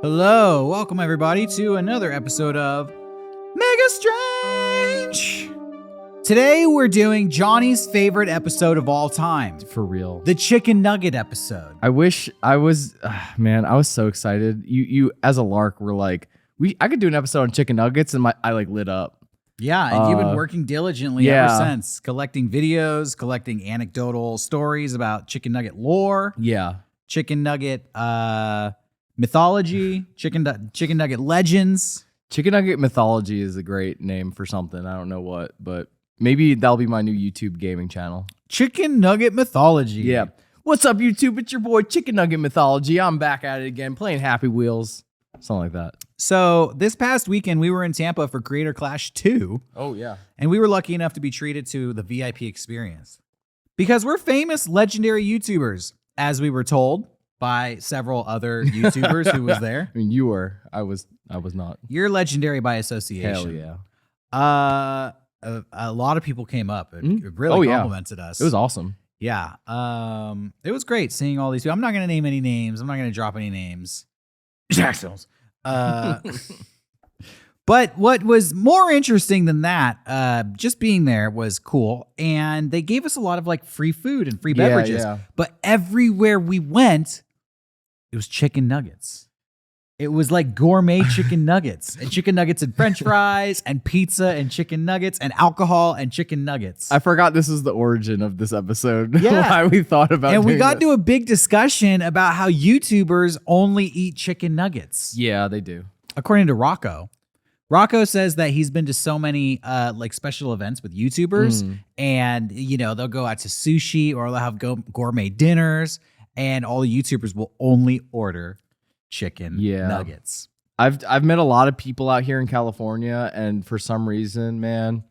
Hello, welcome everybody to another episode of Mega Strange. Today we're doing Johnny's favorite episode of all time. For real. The chicken nugget episode. I wish I was, man, I was so excited. You as a lark were like, I could do an episode on chicken nuggets and I like lit up. Yeah, and you've been working diligently ever yeah. since, collecting videos, collecting anecdotal stories about chicken nugget lore, Yeah. chicken nugget mythology, chicken nugget legends. Chicken nugget mythology is a great name for something. I don't know what, but maybe that'll be my new YouTube gaming channel. Chicken nugget mythology. Yeah. What's up, YouTube? It's your boy Chicken Nugget Mythology. I'm back at it again, playing Happy Wheels. Something like that. So this past weekend, we were in Tampa for Creator Clash 2. Oh, yeah. And we were lucky enough to be treated to the VIP experience. Because we're famous, legendary YouTubers, as we were told by several other YouTubers who was there. I mean, you were. I was not. You're legiondary by association. Hell yeah. A lot of people came up and really complimented us. It was awesome. Yeah. It was great seeing all these people. I'm not going to name any names. I'm not going to drop any names. Jackson's. But what was more interesting than that, just being there was cool. And they gave us a lot of like free food and free beverages. Yeah. But everywhere we went, it was chicken nuggets. It was like gourmet chicken nuggets and chicken nuggets and french fries and pizza and chicken nuggets and alcohol and chicken nuggets. I forgot this is the origin of this episode. Yeah. Why we thought about and we doing got this. to a big discussion about how YouTubers only eat chicken nuggets. Yeah, they do. According to Rocco. Rocco says that he's been to so many like special events with YouTubers and, you know, they'll go out to sushi or they'll have gourmet dinners and all the YouTubers will only order chicken nuggets. I've met a lot of people out here in California, and for some reason, man,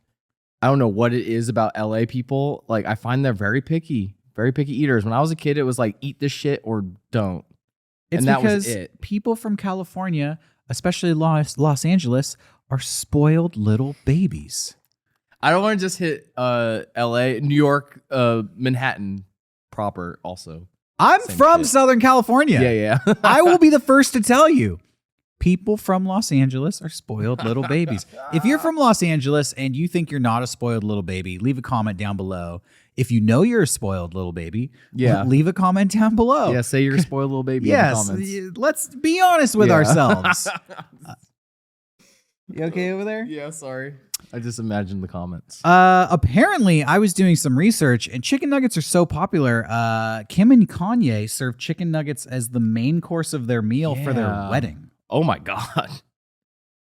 I don't know what it is about LA people. Like, I find they're very picky eaters. When I was a kid, it was like, eat this shit or don't. It's and that because was it. People from California, especially Los Angeles, are spoiled little babies. I don't want to just hit LA, New York, Manhattan proper also. I'm Same from shit. Southern California. Yeah. I will be the first to tell you. People from Los Angeles are spoiled little babies. If you're from Los Angeles and you think you're not a spoiled little baby, leave a comment down below. If you know you're a spoiled little baby, leave a comment down below. Yeah, say you're a spoiled little baby in the comments. Let's be honest with ourselves. You okay over there? Yeah, sorry. I just imagined the comments. Apparently, I was doing some research, and chicken nuggets are so popular. Kim and Kanye served chicken nuggets as the main course of their meal for their wedding. Oh my god.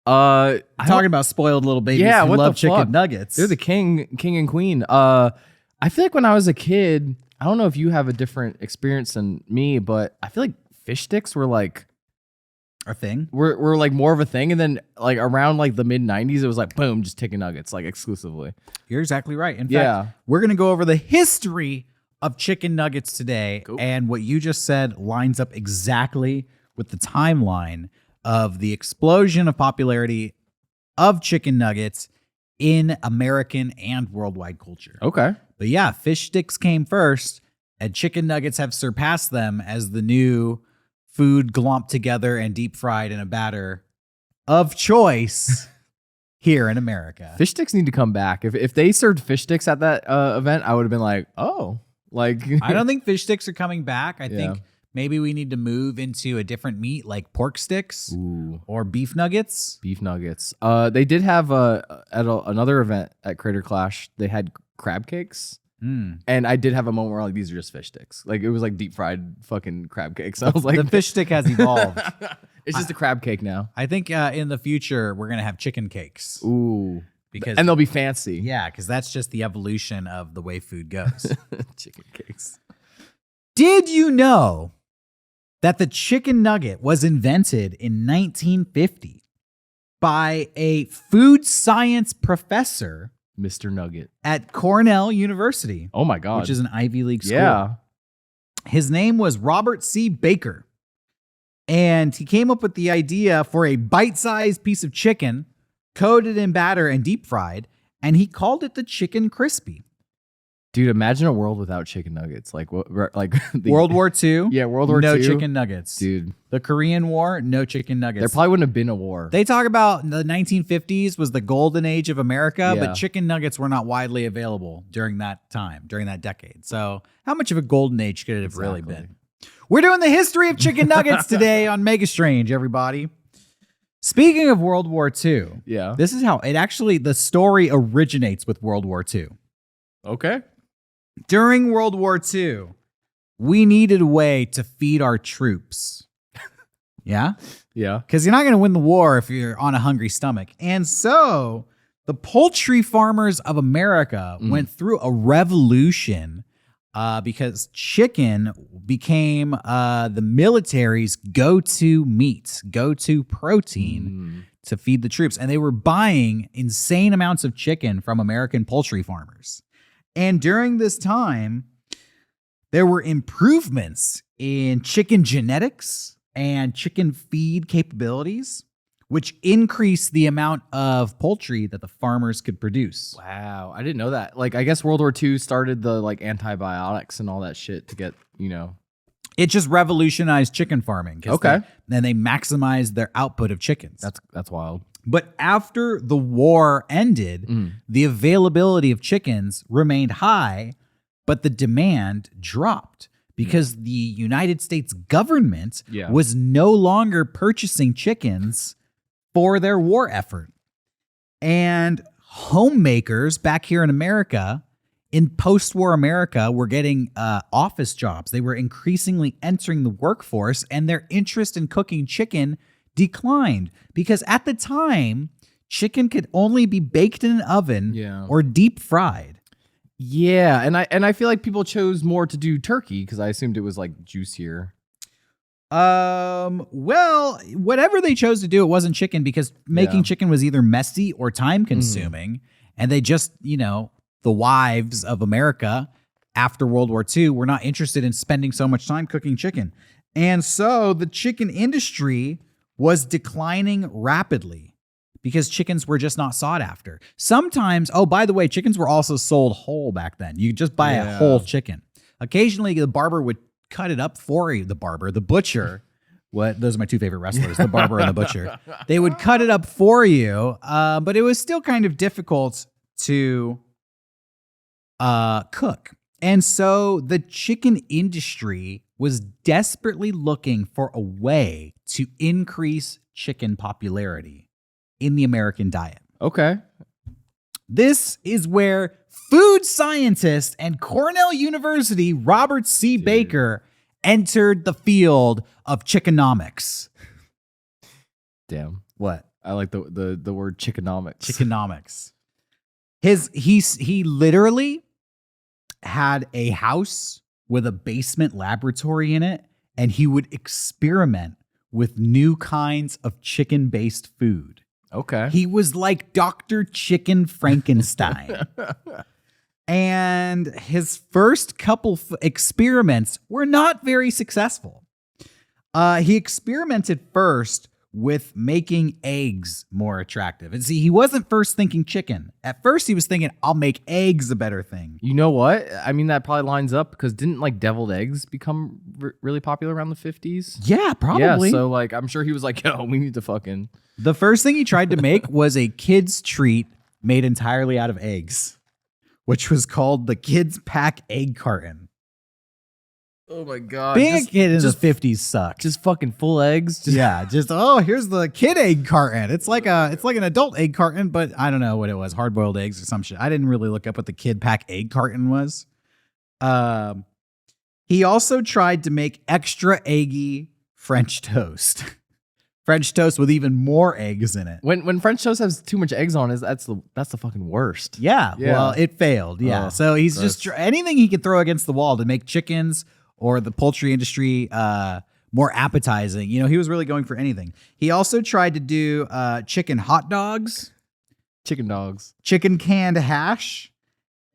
Talking about spoiled little babies who love chicken nuggets. They're the king and queen. I feel like when I was a kid, I don't know if you have a different experience than me, but I feel like fish sticks were like a thing. We're like more of a thing, and then like around like the mid 90s, it was like boom, just chicken nuggets, like exclusively. You're exactly right. In fact, we're gonna go over the history of chicken nuggets today, and what you just said lines up exactly with the timeline of the explosion of popularity of chicken nuggets in American and worldwide culture. Okay. But yeah, fish sticks came first, and chicken nuggets have surpassed them as the new food glomped together and deep fried in a batter of choice here in America. Fish sticks need to come back. If they served fish sticks at that event, I would have been like, oh, like I don't think fish sticks are coming back. I think maybe we need to move into a different meat like pork sticks or beef nuggets. Beef nuggets. They did have at another event at Creator Clash, they had crab cakes. And I did have a moment where like, these are just fish sticks. Like it was like deep fried fucking crab cakes. I was like, the fish stick has evolved. It's just a crab cake now. I think in the future we're gonna have chicken cakes. Ooh, and they'll be fancy. Yeah, because that's just the evolution of the way food goes. Chicken cakes. Did you know that the chicken nugget was invented in 1950 by a food science professor? Mr. Nugget. At Cornell University. Oh my God. Which is an Ivy League school. Yeah. His name was Robert C. Baker. And he came up with the idea for a bite-sized piece of chicken coated in batter and deep fried. And he called it the Chicken Crispy. Dude, imagine a world without chicken nuggets. Like what? Like World War II. Yeah, World War No II. chicken nuggets. Dude. The Korean War. No chicken nuggets. There probably wouldn't have been a war. They talk about the 1950s was the golden age of America, Yeah. but chicken nuggets were not widely available during that time, during that decade. So how much of a golden age could it have really been? We're doing the history of chicken nuggets today on Mega Strange, everybody. Speaking of World War II, Yeah. this is how it actually, the story originates with World War II. Okay. During World War II, we needed a way to feed our troops. Yeah? Yeah. Because you're not going to win the war if you're on a hungry stomach. And so the poultry farmers of America went through a revolution because chicken became the military's go-to meat, go-to protein to feed the troops. And they were buying insane amounts of chicken from American poultry farmers. And during this time, there were improvements in chicken genetics and chicken feed capabilities, which increased the amount of poultry that the farmers could produce. Wow. I didn't know that. Like, I guess World War II started the like antibiotics and all that shit to get, you know. It just revolutionized chicken farming. Okay. Then they maximized their output of chickens. That's wild. But after the war ended, the availability of chickens remained high, but the demand dropped because the United States government was no longer purchasing chickens for their war effort. And homemakers back here in America, in post-war America, were getting office jobs. They were increasingly entering the workforce, and their interest in cooking chicken declined because at the time, chicken could only be baked in an oven or deep fried. Yeah, and I feel like people chose more to do turkey because I assumed it was like juicier. Well, whatever they chose to do, it wasn't chicken because making chicken was either messy or time consuming. And they just, you know, the wives of America after World War II were not interested in spending so much time cooking chicken. And so the chicken industry was declining rapidly because chickens were just not sought after. Sometimes, oh, by the way, chickens were also sold whole back then. You could just buy a whole chicken. Occasionally, the barber would cut it up for you. The butcher. Those are my two favorite wrestlers, the barber and the butcher. They would cut it up for you, but it was still kind of difficult to cook. And so the chicken industry was desperately looking for a way to increase chicken popularity in the American diet. Okay. This is where food scientist and Cornell University Robert C. Baker entered the field of chickenomics. Damn. What? I like the word chickenomics. Chickenomics. He literally had a house with a basement laboratory in it, and he would experiment with new kinds of chicken-based food. Okay. He was like Dr. Chicken Frankenstein. And his first couple experiments were not very successful. He experimented first with making eggs more attractive. And see, he wasn't first thinking chicken. At first, he was thinking, I'll make eggs a better thing. You know what? I mean, that probably lines up because didn't like deviled eggs become really popular around the 50s? Yeah, probably. Yeah, so like I'm sure he was like, yo, we need to fucking... The first thing he tried to make was a kid's treat made entirely out of eggs, which was called the Kids Pack Egg Carton. Oh my God. Being a kid in the 50s sucked. Just fucking full eggs? Here's the kid egg carton. It's like an adult egg carton, but I don't know what it was. Hard-boiled eggs or some shit. I didn't really look up what the Kid Pack Egg Carton was. He also tried to make extra eggy French toast. French toast with even more eggs in it. When French toast has too much eggs on it, that's the fucking worst. Yeah. Well, it failed. Yeah. So he's just anything he could throw against the wall to make chickens or the poultry industry more appetizing. You know, he was really going for anything. He also tried to do chicken hot dogs, Chicken dogs, chicken canned hash,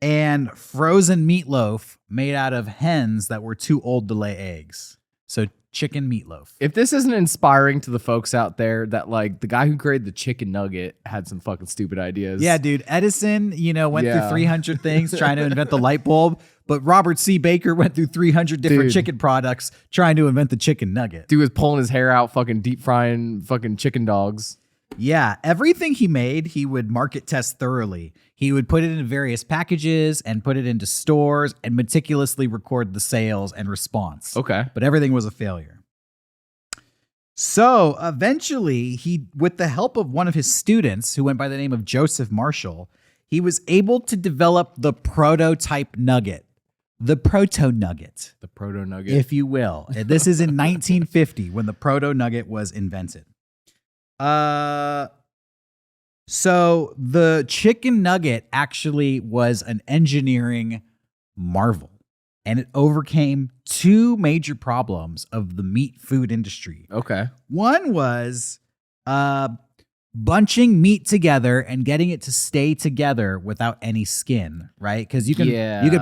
and frozen meatloaf made out of hens that were too old to lay eggs. So chicken meatloaf. If this isn't inspiring to the folks out there that like the guy who created the chicken nugget had some fucking stupid ideas. Yeah, dude. Edison, went through 300 things trying to invent the light bulb, but Robert C. Baker went through 300 different chicken products trying to invent the chicken nugget. Dude was pulling his hair out, fucking deep frying fucking chicken dogs. Yeah, everything he made, he would market test thoroughly. He would put it in various packages and put it into stores and meticulously record the sales and response. Okay. But everything was a failure. So eventually, he, with the help of one of his students who went by the name of Joseph Marshall, he was able to develop the prototype nugget. The proto-nugget. The proto-nugget. If you will. This is in 1950 when the proto-nugget was invented. So the chicken nugget actually was an engineering marvel, and it overcame two major problems of the meat food industry. Okay. One was bunching meat together and getting it to stay together without any skin, right? Because you could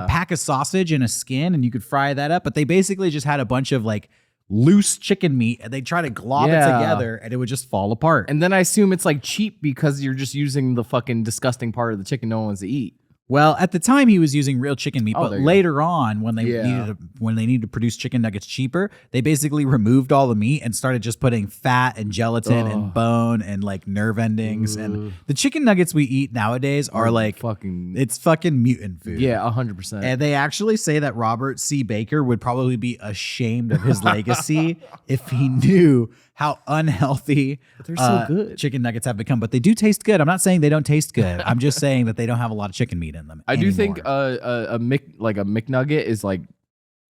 pack a sausage in a skin and you could fry that up, but they basically just had a bunch of like loose chicken meat and they try to glob it together and it would just fall apart. And then I assume it's like cheap because you're just using the fucking disgusting part of the chicken no one wants to eat. Well, at the time he was using real chicken meat, but later on when they needed to produce chicken nuggets cheaper, they basically removed all the meat and started just putting fat and gelatin and bone and like nerve endings. And the chicken nuggets we eat nowadays are like it's fucking mutant food. Yeah, 100%. And they actually say that Robert C. Baker would probably be ashamed of his legacy if he knew how unhealthy they're so good. Chicken nuggets have become. But they do taste good. I'm not saying they don't taste good. I'm just saying that they don't have a lot of chicken meat in them I anymore. do think a McNugget is like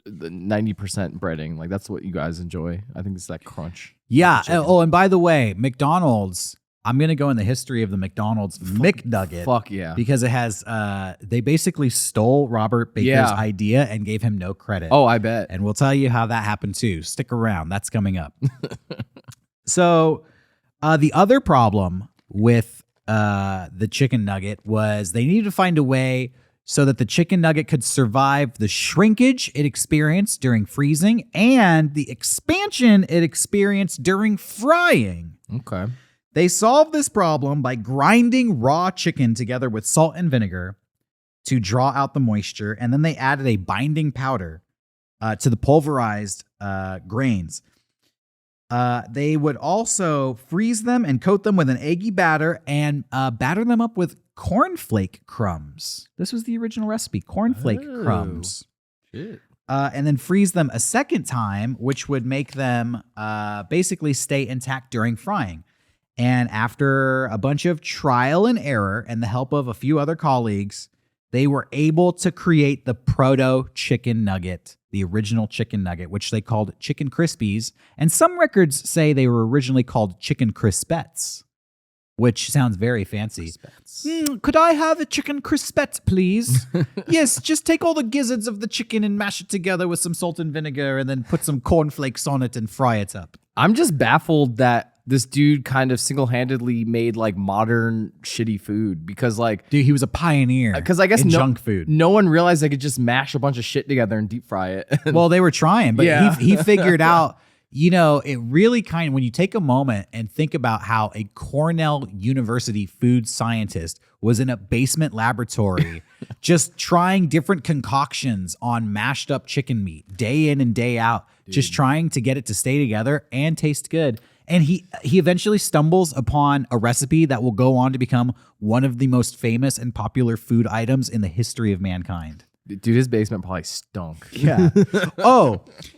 the 90% breading. Like that's what you guys enjoy. I think it's that crunch. Yeah. Oh, and by the way, McDonald's, I'm going to go in the history of the McDonald's McNugget. Fuck yeah. Because it has, they basically stole Robert Baker's idea and gave him no credit. Oh, I bet. And we'll tell you how that happened too. Stick around. That's coming up. So the other problem with the chicken nugget was they needed to find a way so that the chicken nugget could survive the shrinkage it experienced during freezing and the expansion it experienced during frying. Okay. They solved this problem by grinding raw chicken together with salt and vinegar to draw out the moisture, and then they added a binding powder to the pulverized grains. They would also freeze them and coat them with an eggy batter and batter them up with cornflake crumbs. This was the original recipe, cornflake crumbs. Shit. And then freeze them a second time, which would make them basically stay intact during frying. And after a bunch of trial and error and the help of a few other colleagues, they were able to create the proto chicken nugget, the original chicken nugget, which they called Chicken Krispies. And some records say they were originally called Chicken Crispettes, which sounds very fancy. Could I have a chicken crispette, please? Yes, just take all the gizzards of the chicken and mash it together with some salt and vinegar and then put some cornflakes on it and fry it up. I'm just baffled that this dude kind of single-handedly made like modern shitty food because like... Dude, he was a pioneer because I guess in junk food. No one realized they could just mash a bunch of shit together and deep fry it. Well, they were trying, but he figured out... it really kind of, when you take a moment and think about how a Cornell University food scientist was in a basement laboratory just trying different concoctions on mashed up chicken meat day in and day out, just trying to get it to stay together and taste good. And he eventually stumbles upon a recipe that will go on to become one of the most famous and popular food items in the history of mankind. Dude, his basement probably stunk. Yeah.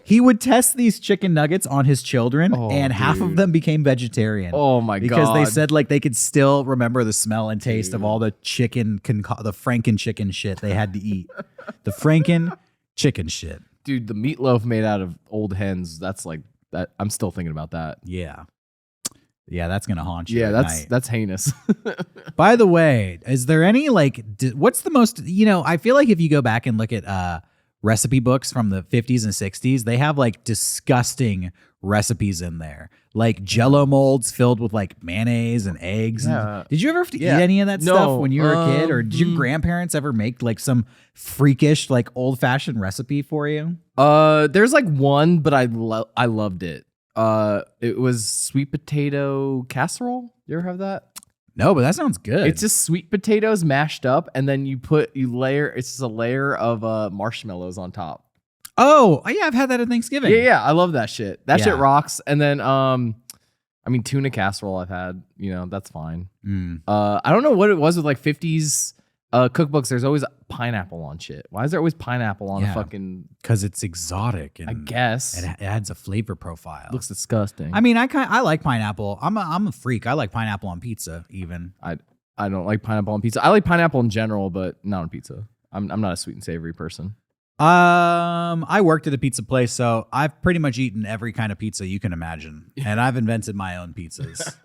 He would test these chicken nuggets on his children, and half of them became vegetarian. Oh my god! Because they said like they could still remember the smell and taste of all the chicken, the Franken chicken shit they had to eat. The Franken chicken shit. Dude, the meatloaf made out of old hens. That's like that. I'm still thinking about that. Yeah. Yeah, that's gonna haunt you. Yeah, at night. that's heinous. By the way, is there any like what's the most? I feel like if you go back and look at recipe books from the 50s and 60s, they have like disgusting recipes in there, like Jello molds filled with like mayonnaise and eggs. Yeah. Did you ever have to eat any of that stuff when you were a kid, or did your mm. grandparents ever make like some freakish like old fashioned recipe for you? There's like one, but I loved it. It was sweet potato casserole. You ever have that? No, but that sounds good. It's just sweet potatoes mashed up, and then you layer. It's just a layer of marshmallows on top. Oh yeah, I've had that at Thanksgiving. Yeah, I love that shit. That shit rocks. And then I mean, tuna casserole I've had. You know, that's fine. I don't know what it was with like 50s cookbooks. There's always pineapple on shit. Why is there always pineapple on a fucking? Because it's exotic. And I guess it adds a flavor profile. Looks disgusting. I mean, I like pineapple. I'm a freak. I like pineapple on pizza. Even I don't like pineapple on pizza. I like pineapple in general, but not on pizza. I'm not a sweet and savory person. I worked at a pizza place, so I've pretty much eaten every kind of pizza you can imagine, and I've invented my own pizzas.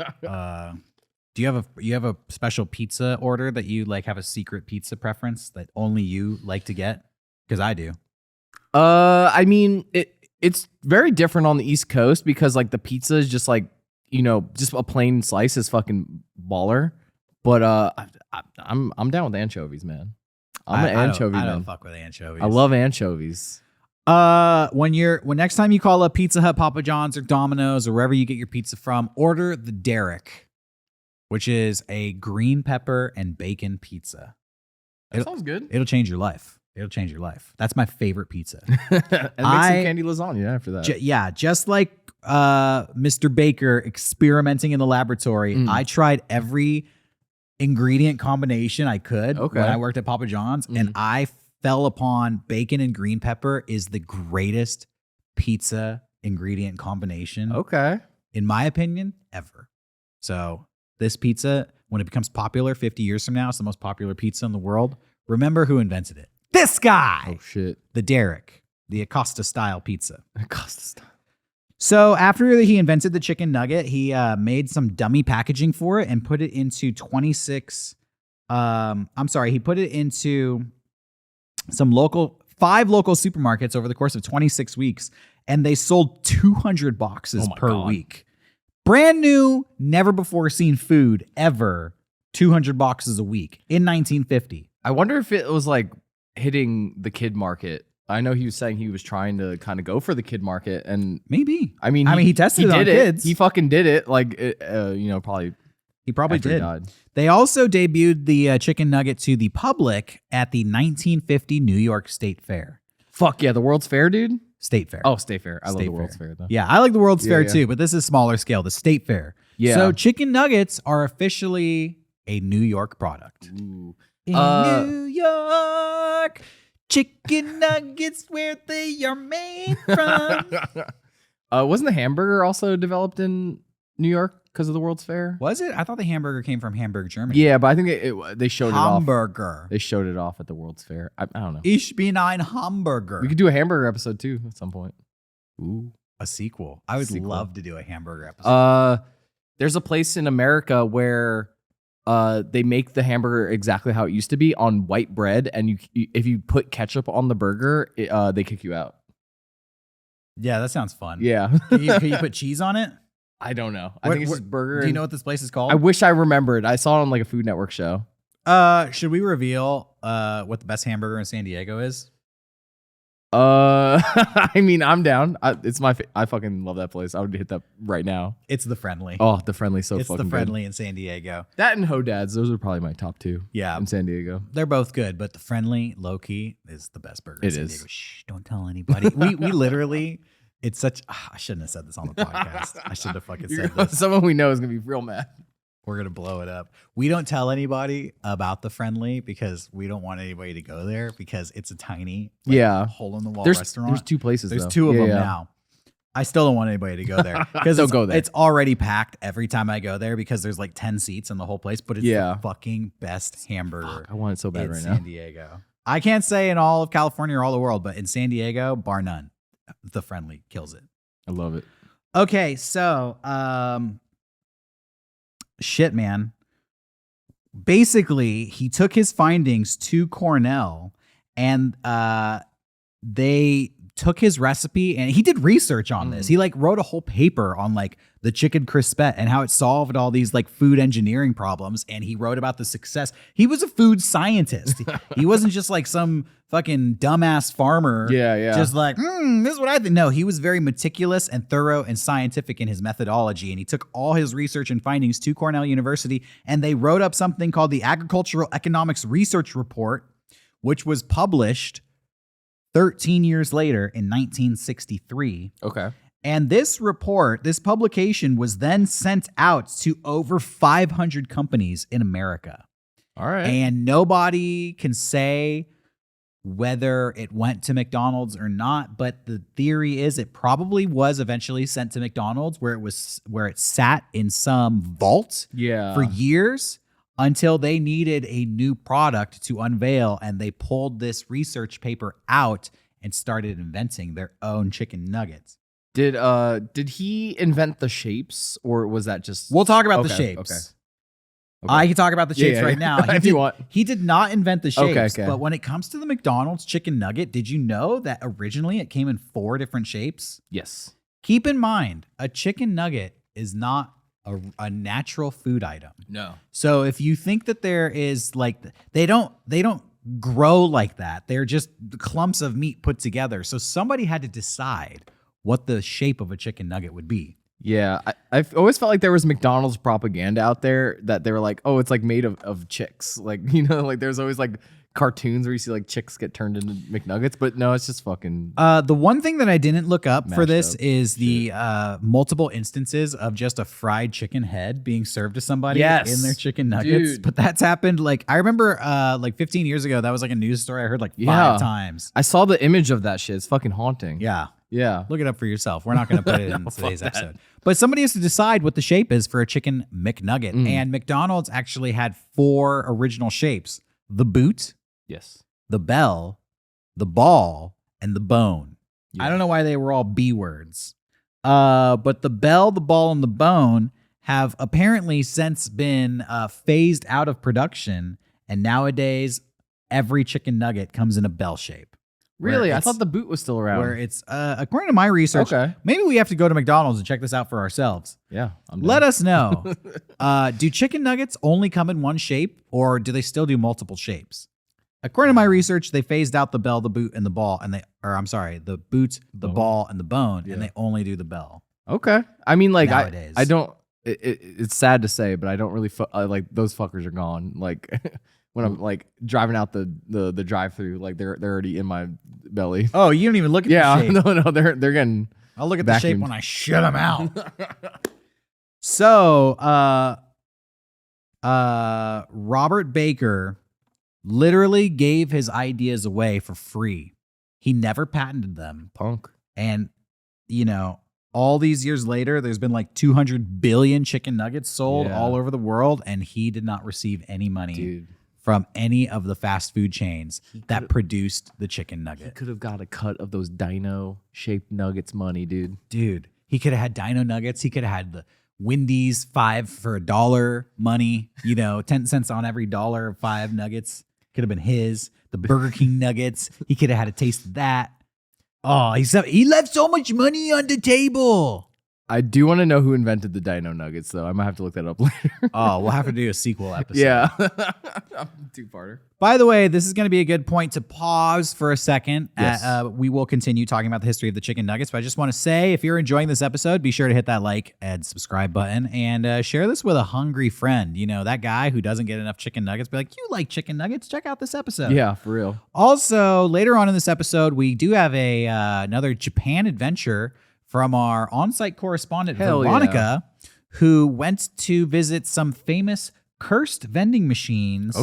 Do you have a special pizza order that you like have a secret pizza preference that only you like to get? Because I do. I mean, it's very different on the East Coast because like the pizza is just like, you know, just a plain slice is fucking baller. But I'm down with anchovies, man. I'm an anchovy man. I don't fuck with anchovies. I love anchovies. When next time you call up Pizza Hut, Papa John's, or Domino's, or wherever you get your pizza from, order the Derrick, which is a green pepper and bacon pizza. That sounds good. It'll change your life. It'll change your life. That's my favorite pizza. And make some candy lasagna after that. Just like Mr. Baker experimenting in the laboratory, I tried every ingredient combination I could when I worked at Papa John's, and I fell upon bacon and green pepper is the greatest pizza ingredient combination, in my opinion, ever. So this pizza, when it becomes popular 50 years from now, it's the most popular pizza in the world. Remember who invented it? This guy! Oh, shit. The Derrick, the Acosta-style pizza. Acosta-style. So after he invented the chicken nugget, he made some dummy packaging for it and put it into he put it into five local supermarkets over the course of 26 weeks, and they sold 200 boxes per week. Brand new, never before seen food ever, 200 boxes a week in 1950. I wonder if it was like hitting the kid market. I know he was saying he was trying to kind of go for the kid market, and maybe. I mean, he tested it on kids. He fucking did it. Like, you know, probably. He probably did. They also debuted the chicken nugget to the public at the 1950 New York State Fair. Fuck yeah, the World's Fair, dude. State Fair. Oh, State Fair. I love the World's Fair though. Yeah, I like the World's Fair too, but this is smaller scale. The State Fair. Yeah. So chicken nuggets are officially a New York product. Ooh. In New York. Chicken nuggets where they are made from. Wasn't the hamburger also developed in New York because of the World's Fair? Was it? I thought the hamburger came from Hamburg, Germany. Yeah, but I think they showed it off. Hamburger. They showed it off at the World's Fair. I don't know. Ich bin ein Hamburger. We could do a hamburger episode too at some point. Ooh, a sequel. I would love to do a hamburger episode. There's a place in America where they make the hamburger exactly how it used to be on white bread, and if you put ketchup on the burger, they kick you out. Yeah, that sounds fun. Yeah. Can you put cheese on it? I don't know. I think it's just burger. Do you know what this place is called? I wish I remembered. I saw it on like a Food Network show. Should we reveal what the best hamburger in San Diego is? I mean, I'm down. It's my. I fucking love that place. I would hit that right now. It's the Friendly. Oh, the Friendly, so it's fucking the Friendly good. in San Diego. That and Hodad's, those are probably my top two. Yeah, in San Diego, they're both good, but the Friendly, low key, is the best burger. It in San is. Diego. Shh, don't tell anybody. we literally. It's such. I shouldn't have said this on the podcast. I should have fucking said this. Someone we know is gonna be real mad. We're gonna blow it up. We don't tell anybody about the Friendly because we don't want anybody to go there because it's a tiny, hole in the wall restaurant. There's two places. There's two of them now. I still don't want anybody to go there because don't go there. It's already packed every time I go there because there's like 10 seats in the whole place. But it's the fucking best hamburger. Fuck, I want it so bad right now. San Diego. I can't say in all of California or all the world, but in San Diego, bar none, the Friendly kills it. I love it. Okay, so shit, man. Basically, he took his findings to Cornell, and they took his recipe and he did research on this. He like wrote a whole paper on like the chicken crispette and how it solved all these like food engineering problems. And he wrote about the success. He was a food scientist. He wasn't just like some fucking dumbass farmer. Yeah. Just like, this is what I think. No, he was very meticulous and thorough and scientific in his methodology. And he took all his research and findings to Cornell University, and they wrote up something called the Agricultural Economics Research Report, which was published 13 years later in 1963. Okay. And this report, this publication was then sent out to over 500 companies in America. All right. And nobody can say whether it went to McDonald's or not, but the theory is it probably was eventually sent to McDonald's, where it sat in some vault for years until they needed a new product to unveil, and they pulled this research paper out and started inventing their own chicken nuggets. Did he invent the shapes, or was that just... We'll talk about the shapes. Okay. I can talk about the shapes right now. If you want. He did not invent the shapes, Okay. but when it comes to the McDonald's chicken nugget, did you know that originally it came in 4 different shapes? Yes. Keep in mind, a chicken nugget is not a natural food item. No. So if you think that there is like, they don't grow like that. They're just clumps of meat put together. So somebody had to decide what the shape of a chicken nugget would be. Yeah, I've always felt like there was McDonald's propaganda out there that they were like, oh, it's like made of chicks. Like, you know, like there's always like cartoons where you see like chicks get turned into McNuggets, but no, it's just fucking... The one thing that I didn't look up for this up is the multiple instances of just a fried chicken head being served to somebody in their chicken nuggets. Dude. But that's happened, like, I remember like 15 years ago, that was like a news story I heard like 5 times. I saw the image of that shit. It's fucking haunting. Yeah. Yeah. Look it up for yourself. We're not going to put it in today's episode. But somebody has to decide what the shape is for a chicken McNugget. And McDonald's actually had 4 original shapes: the boot, Yes. the bell, the ball, and the bone. Yeah. I don't know why they were all B words. But the bell, the ball, and the bone have apparently since been phased out of production. And nowadays, every chicken nugget comes in a bell shape. Really? I thought the boot was still around. Where it's, according to my research, maybe we have to go to McDonald's and check this out for ourselves. Yeah. Let us know. Do chicken nuggets only come in one shape, or do they still do multiple shapes? According to my research, they phased out the bell, the boot, and the ball, the boot, the ball, and the bone, and they only do the bell. Okay. I mean, like, Nowadays. I don't, it's sad to say, but I don't really, like, those fuckers are gone. Like, when I'm like driving out the drive-through, like they're already in my belly. Oh, you don't even look at the shape. No, they're getting... I'll look at the shape when I shut them out. So, Robert Baker literally gave his ideas away for free. He never patented them. Punk. And, you know, all these years later, there's been like 200 billion chicken nuggets sold all over the world, and he did not receive any money from any of the fast food chains that produced the chicken nugget. He could have got a cut of those dino-shaped nuggets money, dude. Dude, he could have had dino nuggets. He could have had the Wendy's 5 for $1 money, 10 cents on every dollar of 5 nuggets. Could have been his. The Burger King nuggets, he could have had a taste of that. Oh, he left so much money on the table. I do want to know who invented the dino nuggets, though. I might have to look that up later. Oh, we'll have to do a sequel episode. Yeah. Two-parter. By the way, this is going to be a good point to pause for a second. Yes. We will continue talking about the history of the chicken nuggets, but I just want to say, if you're enjoying this episode, be sure to hit that like and subscribe button, and share this with a hungry friend. That guy who doesn't get enough chicken nuggets. Be like, you like chicken nuggets? Check out this episode. Yeah, for real. Also, later on in this episode, we do have another Japan adventure from our on-site correspondent, Veronica, who went to visit some famous cursed vending machines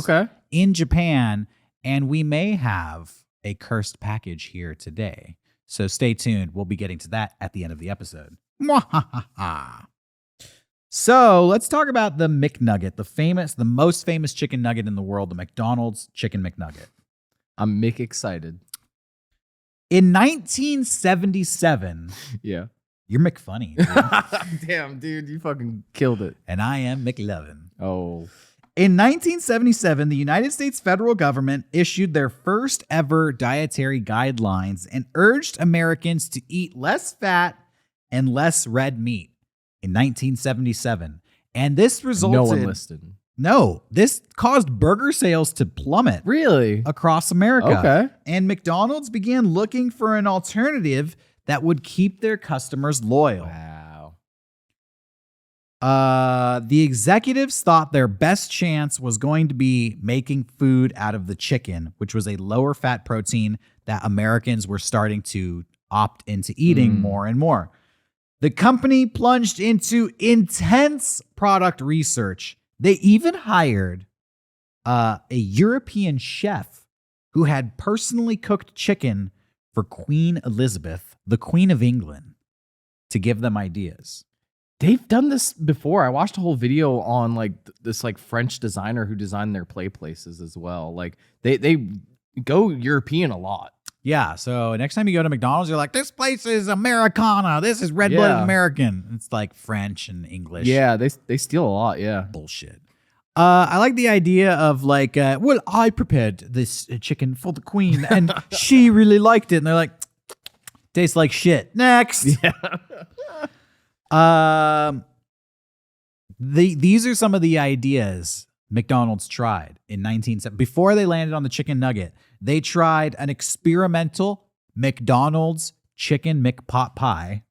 in Japan, and we may have a cursed package here today. So stay tuned. We'll be getting to that at the end of the episode. So let's talk about the McNugget, the most famous chicken nugget in the world, the McDonald's Chicken McNugget. I'm Mick excited. In 1977, you're McFunny. Dude. Damn, dude, you fucking killed it. And I am McLovin. Oh. In 1977, the United States federal government issued their first ever dietary guidelines and urged Americans to eat less fat and less red meat in 1977. And this resulted... No one listed. No, this caused burger sales to plummet. Really? Across America. Okay. And McDonald's began looking for an alternative that would keep their customers loyal. Wow. The executives thought their best chance was going to be making food out of the chicken, which was a lower fat protein that Americans were starting to opt into eating more and more. The company plunged into intense product research. They even hired a European chef who had personally cooked chicken for Queen Elizabeth, the Queen of England, to give them ideas. They've done this before. I watched a whole video on like this like French designer who designed their play places as well. Like they go European a lot. Yeah, so next time you go to McDonald's, you're like, this place is Americana. This is red-blooded American. It's like French and English. Yeah, they steal a lot, yeah. Bullshit. I like the idea of like, well, I prepared this chicken for the queen, and she really liked it. And they're like, tastes like shit. Next. Yeah. These are some of the ideas McDonald's tried in 1970. Before they landed on the chicken nugget, they tried an experimental McDonald's chicken McPot pie,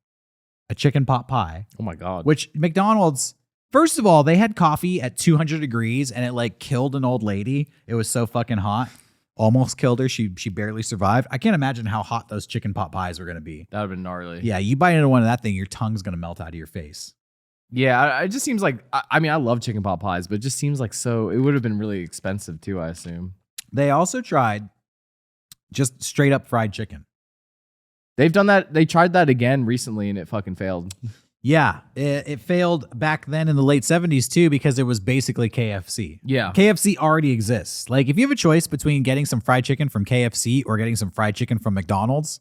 a chicken pot pie. Oh my God. Which McDonald's, first of all, they had coffee at 200 degrees and it like killed an old lady. It was so fucking hot. Almost killed her. She barely survived. I can't imagine how hot those chicken pot pies were going to be. That would have been gnarly. Yeah, you bite into one of that thing, your tongue's going to melt out of your face. Yeah, it just seems like, I mean, I love chicken pot pies, but it just seems like it would have been really expensive too, I assume. They also tried just straight up fried chicken. They've done that. They tried that again recently and it fucking failed. Yeah, it failed back then in the late 70s too because it was basically KFC. Yeah. KFC already exists. Like if you have a choice between getting some fried chicken from KFC or getting some fried chicken from McDonald's,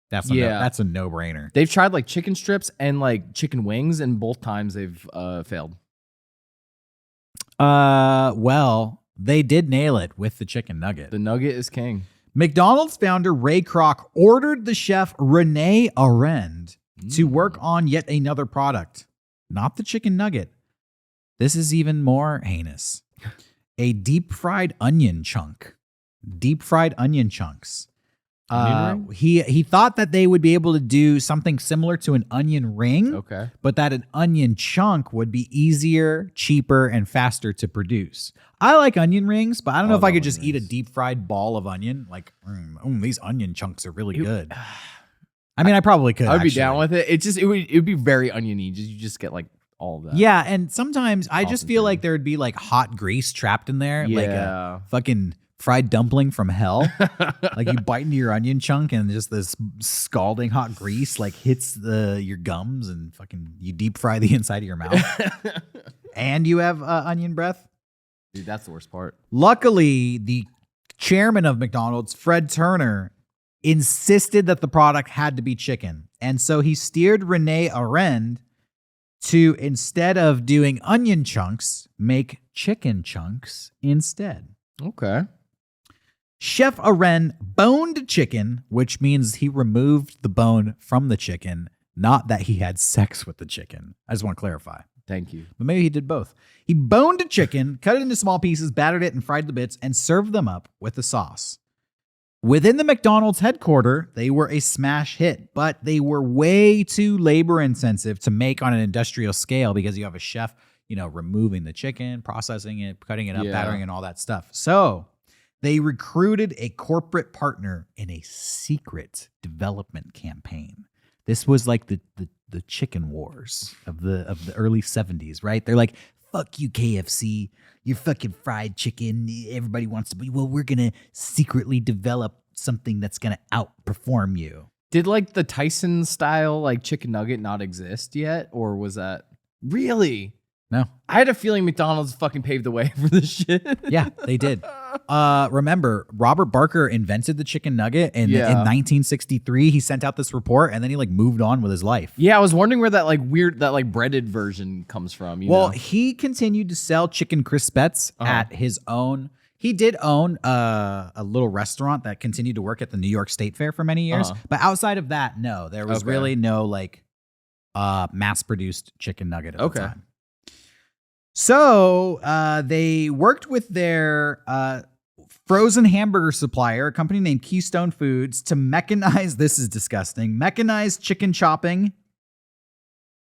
that's a no-brainer. They've tried like chicken strips and like chicken wings, and both times they've failed. Well, they did nail it with the chicken nugget. The nugget is king. McDonald's founder Ray Kroc ordered the chef Rene Arend to work on yet another product, not the chicken nugget. This is even more heinous. A deep-fried onion chunk. Deep-fried onion chunks. He thought that they would be able to do something similar to an onion ring, okay, but that an onion chunk would be easier, cheaper, and faster to produce. I like onion rings, but I don't know if I could just eat a deep fried ball of onion. Like, these onion chunks are really good. I mean, I probably could. I would be down with it. It would be very oniony. You just get like all of that. Yeah, and sometimes I just feel like there would be like hot grease trapped in there, like a fucking fried dumpling from hell. Like you bite into your onion chunk and just this scalding hot grease like hits your gums and fucking you deep fry the inside of your mouth. And you have onion breath. Dude, that's the worst part. Luckily, the chairman of McDonald's, Fred Turner, insisted that the product had to be chicken. And so he steered Rene Arend to, instead of doing onion chunks, make chicken chunks instead. Okay. Chef Arend boned chicken, which means he removed the bone from the chicken, not that he had sex with the chicken. I just want to clarify. Thank you. But maybe he did both. He boned a chicken, cut it into small pieces, battered it, and fried the bits, and served them up with the sauce. Within the McDonald's headquarters, they were a smash hit, but they were way too labor intensive to make on an industrial scale because you have a chef, removing the chicken, processing it, cutting it up, battering, and all that stuff. So they recruited a corporate partner in a secret development campaign. This was like the chicken wars of the early 70s, right? They're like, fuck you, KFC. You're fucking fried chicken. Everybody wants to be. Well, we're going to secretly develop something that's going to outperform you. Did like the Tyson style like chicken nugget not exist yet? Or was that really? No. I had a feeling McDonald's fucking paved the way for this shit. Yeah, they did. Remember, Robert Barker invented the chicken nugget, and in 1963 he sent out this report, and then he like moved on with his life. Yeah, I was wondering where that like breaded version comes from. You know? He continued to sell chicken crispettes at his own. He did own a little restaurant that continued to work at the New York State Fair for many years, but outside of that, no, there was really no like mass-produced chicken nugget at the time. So they worked with their frozen hamburger supplier, a company named Keystone Foods, to mechanize, this is disgusting, mechanized chicken chopping.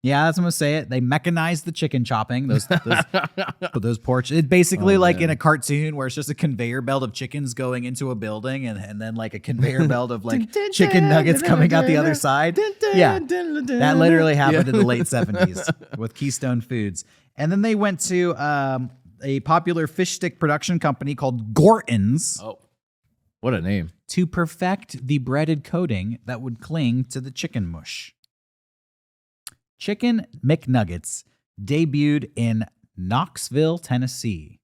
Yeah, that's what I'm going to say it. They mechanized the chicken chopping. Those it's basically like in a cartoon where it's just a conveyor belt of chickens going into a building and then like a conveyor belt of like chicken nuggets coming out the other side. Yeah, that literally happened in the late 70s with Keystone Foods. And then they went to a popular fish stick production company called Gorton's. Oh, what a name. To perfect the breaded coating that would cling to the chicken mush. Chicken McNuggets debuted in Knoxville, Tennessee.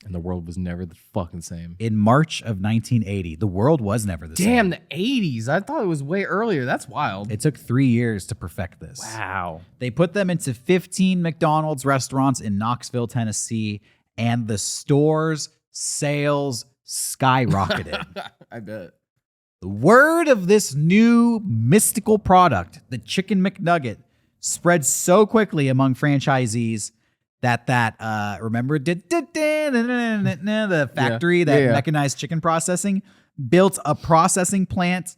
And the world was never the fucking same. In March of 1980. The world was never the same. Damn, the 80s. I thought it was way earlier. That's wild. It took 3 years to perfect this. Wow. They put them into 15 McDonald's restaurants in Knoxville, Tennessee, and the store's sales skyrocketed. I bet. The word of this new mystical product, the Chicken McNugget, spread so quickly among franchisees that remember the factory that mechanized chicken processing built a processing plant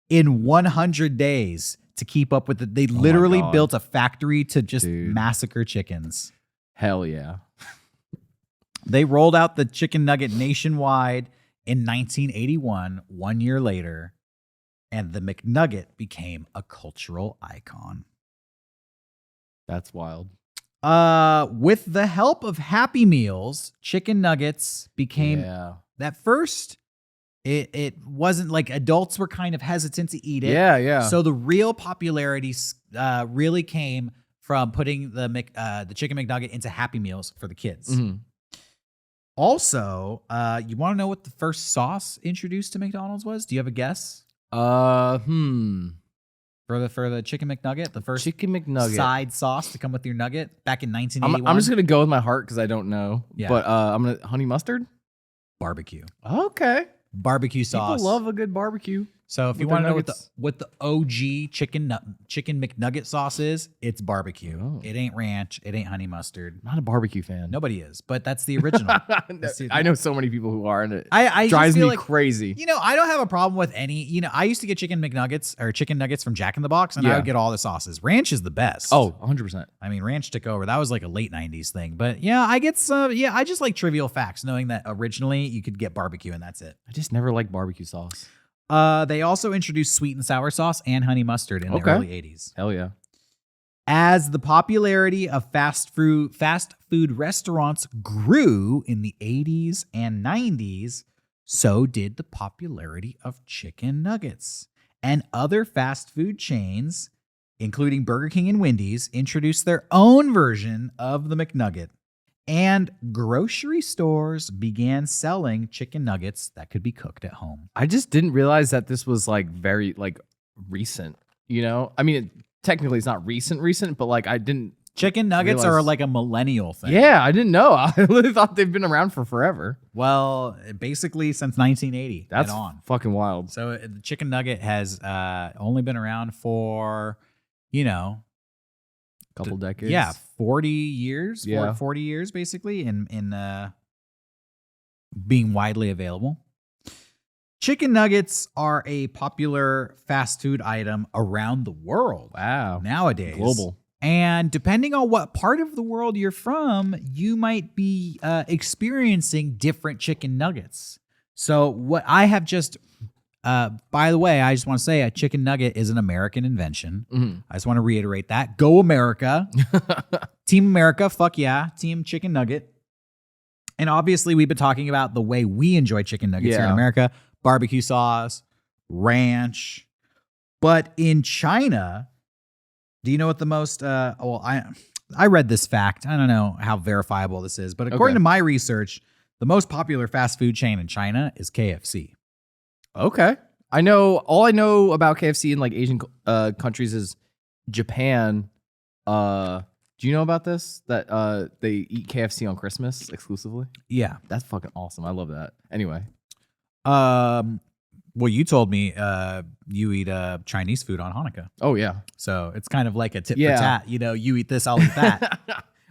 in 100 days to keep up with it. They literally built a factory to just massacre chickens. Hell yeah. They rolled out the chicken nugget nationwide in 1981, 1 year later, and the McNugget became a cultural icon. That's wild. With the help of Happy Meals, chicken nuggets became at first it wasn't like adults were kind of hesitant to eat it. Yeah. So the real popularity really came from putting the chicken McNugget into Happy Meals for the kids. Mm-hmm. Also, you want to know what the first sauce introduced to McDonald's was? Do you have a guess? For the chicken McNugget, the first chicken McNugget side sauce to come with your nugget back in 1981. I'm just gonna go with my heart because I don't know. Yeah. But I'm gonna honey mustard, barbecue. Okay, barbecue sauce. People love a good barbecue. So if you want to know what the OG chicken McNugget sauce is, it's barbecue. Oh. It ain't ranch. It ain't honey mustard. Not a barbecue fan. Nobody is, but that's the original. I know so many people who are, and it I drives me like, crazy. You know, I don't have a problem with any. You know, I used to get chicken McNuggets or chicken nuggets from Jack in the Box, and I would get all the sauces. Ranch is the best. Oh, 100%. I mean, ranch took over. That was like a late 90s thing. But yeah, I get some. Yeah, I just like trivial facts, knowing that originally you could get barbecue and that's it. I just never liked barbecue sauce. They also introduced sweet and sour sauce and honey mustard in the early 80s. Hell yeah. As the popularity of fast food restaurants grew in the 80s and 90s, so did the popularity of chicken nuggets. And other fast food chains, including Burger King and Wendy's, introduced their own version of the McNugget. And grocery stores began selling chicken nuggets that could be cooked at home. I just didn't realize that this was like very like recent, you know? I mean, technically it's not recent, but like I didn't. Chicken nuggets are like a millennial thing. Yeah, I didn't know. I really thought they've been around for forever. Well, basically since 1980. That's fucking wild. So the chicken nugget has only been around for, couple decades. Yeah, 40 years. Yeah. 40 years basically in being widely available. Chicken nuggets are a popular fast food item around the world. Wow. Nowadays. Global. And depending on what part of the world you're from, you might be experiencing different chicken nuggets. So what I have just by the way, I just want to say a chicken nugget is an American invention. Mm-hmm. I just want to reiterate that. Go America. Team America, fuck yeah. Team chicken nugget. And obviously we've been talking about the way we enjoy chicken nuggets here in America. Barbecue sauce, ranch. But in China, do you know what the most, I read this fact. I don't know how verifiable this is, but according to my research, the most popular fast food chain in China is KFC. Okay. I know about KFC in like Asian countries is Japan. Do you know about this? That they eat KFC on Christmas exclusively? Yeah. That's fucking awesome. I love that. Anyway. Well, you told me you eat Chinese food on Hanukkah. Oh, yeah. So it's kind of like a tit for tat. You know, you eat this, I'll eat that.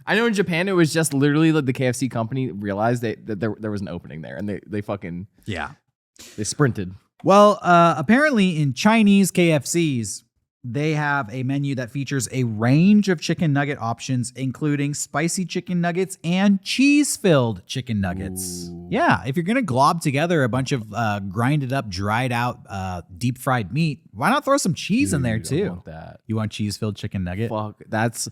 I know in Japan, it was just literally like the KFC company realized that there was an opening there, and they fucking... Yeah. They sprinted. Well, apparently in Chinese KFCs, they have a menu that features a range of chicken nugget options, including spicy chicken nuggets and cheese-filled chicken nuggets. Ooh. Yeah, if you're going to glob together a bunch of grinded up, dried out, deep-fried meat, why not throw some cheese in there too? I want that. You want cheese-filled chicken nugget? Fuck, that's...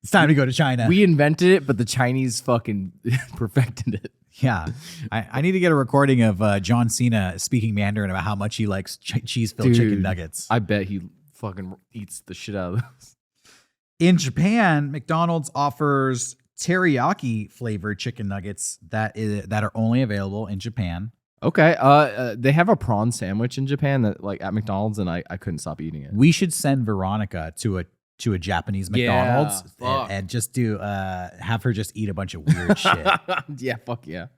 It's time to go to China. We invented it, but the Chinese fucking perfected it. Yeah. I need to get a recording of John Cena speaking Mandarin about how much he likes cheese-filled chicken nuggets. I bet he fucking eats the shit out of those. In Japan, McDonald's offers teriyaki flavored chicken nuggets that are only available in Japan. Okay. They have a prawn sandwich in Japan that like at McDonald's, and I couldn't stop eating it. We should send Veronica to a Japanese McDonald's and just have her just eat a bunch of weird shit. Yeah, fuck yeah.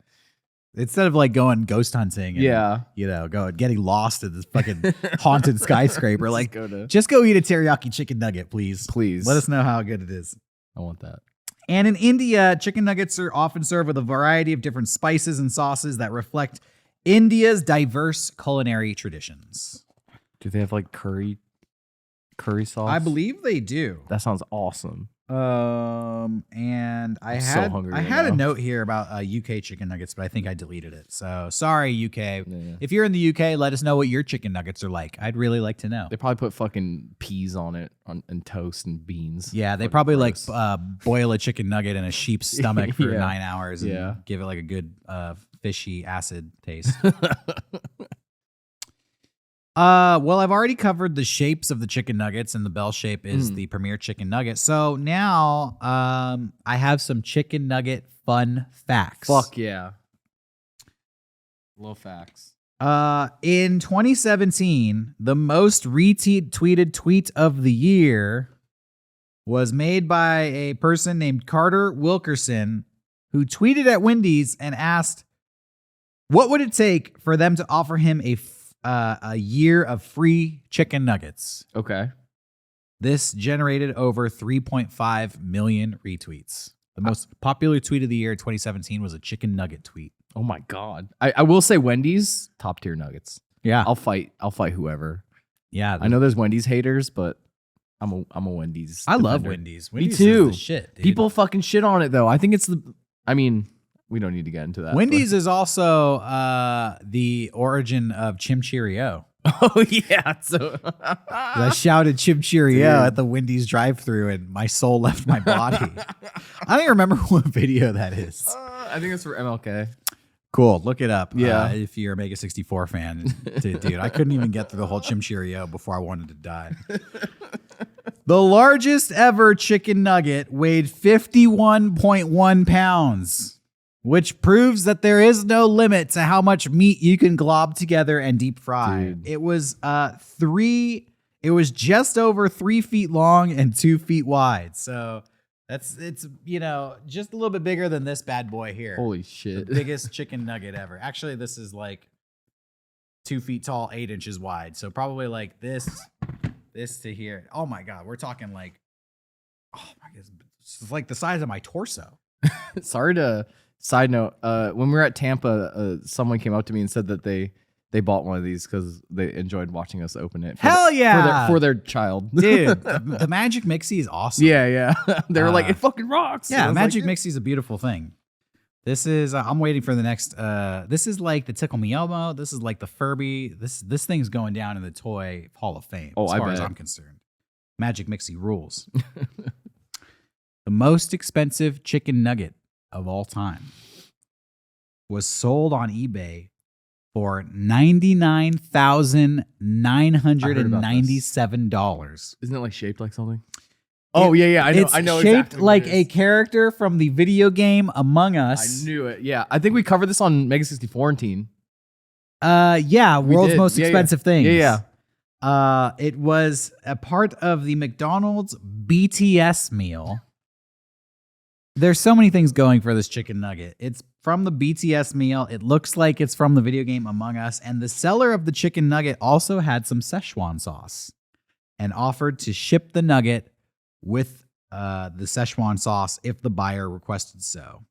Instead of like going ghost hunting and getting lost in this fucking haunted skyscraper, like just go eat a teriyaki chicken nugget, please. Please. Let us know how good it is. I want that. And in India, chicken nuggets are often served with a variety of different spices and sauces that reflect India's diverse culinary traditions. Do they have like curry sauce? I believe they do. That sounds awesome. And I had a note here about UK chicken nuggets, but I think I deleted it. So sorry, UK. Yeah. If you're in the UK, let us know what your chicken nuggets are like. I'd really like to know. They probably put fucking peas on it and toast and beans. Yeah, they probably gross. Boil a chicken nugget in a sheep's stomach for 9 hours and give it like a good fishy acid taste. Well, I've already covered the shapes of the chicken nuggets, and the bell shape is the premier chicken nugget. So now I have some chicken nugget fun facts. Fuck yeah. Love facts. In 2017, the most retweeted tweet of the year was made by a person named Carter Wilkerson, who tweeted at Wendy's and asked, what would it take for them to offer him a year of free chicken nuggets? Okay. This generated over 3.5 million retweets. The most popular tweet of the year in 2017 was a chicken nugget tweet. Oh my God. I will say Wendy's top tier nuggets. Yeah. I'll fight whoever. Yeah. I know there's Wendy's haters, but I'm a Wendy's. I love Wendy's. Wendy's Me too. Is the shit, dude. People fucking shit on it though. I think it's we don't need to get into that. Wendy's is also the origin of Chim Cheerio. Oh, yeah. So I shouted Chim Cheerio at the Wendy's drive-thru and my soul left my body. I don't even remember what video that is. I think it's for MLK. Cool. Look it up. Yeah. If you're a Mega 64 fan. Dude, I couldn't even get through the whole Chim Cheerio before I wanted to die. The largest ever chicken nugget weighed 51.1 pounds. Which proves that there is no limit to how much meat you can glob together and deep fry. Dude. It was just over 3 feet long and 2 feet wide. So it's just a little bit bigger than this bad boy here. Holy shit. The biggest chicken nugget ever. Actually, this is like 2 feet tall, 8 inches wide. So probably like this to here. Oh my God. We're talking like, oh my God. It's like the size of my torso. Sorry to... Side note, when we were at Tampa, someone came up to me and said that they bought one of these because they enjoyed watching us open it. Hell yeah! For their child. Dude, the Magic Mixie is awesome. Yeah. They were like, it fucking rocks. Yeah, Magic Mixie is a beautiful thing. This is, I'm waiting for the next, this is like the Tickle Me Elmo. This is like the Furby. This thing's going down in the Toy Hall of Fame as far as I'm concerned. Magic Mixie rules. The most expensive chicken nugget of all time was sold on eBay for $99,997. Isn't it like shaped like something? Oh, yeah. I know. It's I know shaped exactly what like it a is. character from the video game Among I Us. knew it. Yeah. I think we covered this on Mega 64 and Teen. Yeah, world's did. most Yeah, expensive things. Yeah. It was a part of the McDonald's BTS meal. There's so many things going for this chicken nugget. It's from the BTS meal. It looks like it's from the video game Among Us. And the seller of the chicken nugget also had some Szechuan sauce and offered to ship the nugget with the Szechuan sauce if the buyer requested so.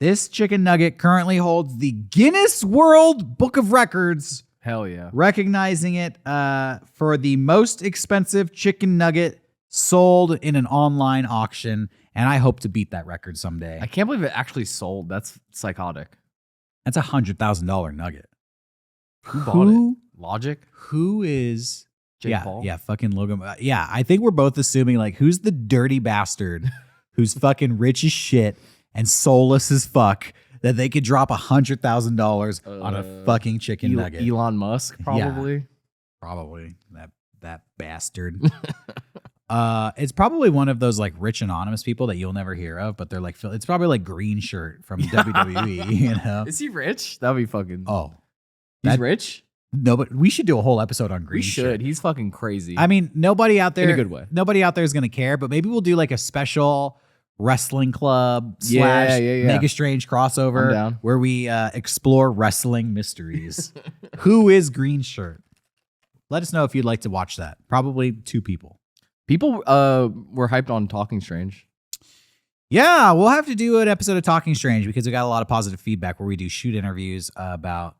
This chicken nugget currently holds the Guinness World Book of Records, Hell yeah. recognizing it for the most expensive chicken nugget sold in an online auction. And I hope to beat that record someday. I can't believe it actually sold. That's psychotic. That's a $100,000 nugget. Who bought it? Logic? Who is... Jake Paul? Yeah, fucking Logan. Yeah, I think we're both assuming, like, who's the dirty bastard who's fucking rich as shit and soulless as fuck that they could drop $100,000 on a fucking chicken nugget? Elon Musk, probably. Yeah, probably. That bastard. It's probably one of those like rich anonymous people that you'll never hear of, but they're like, it's probably like Green Shirt from WWE, you know? Is he rich? That'd be fucking... Oh. He's rich? No, but we should do a whole episode on Green We Shirt. should. He's fucking crazy. I mean, nobody out there... In a good way. Nobody out there is going to care, but maybe we'll do like a special wrestling club / Yeah. Mega Strange I'm crossover down. where we explore wrestling mysteries. Who is Green Shirt? Let us know if you'd like to watch that. Probably 2 people. People were hyped on Talking Strange. Yeah, we'll have to do an episode of Talking Strange because we got a lot of positive feedback where we do shoot interviews about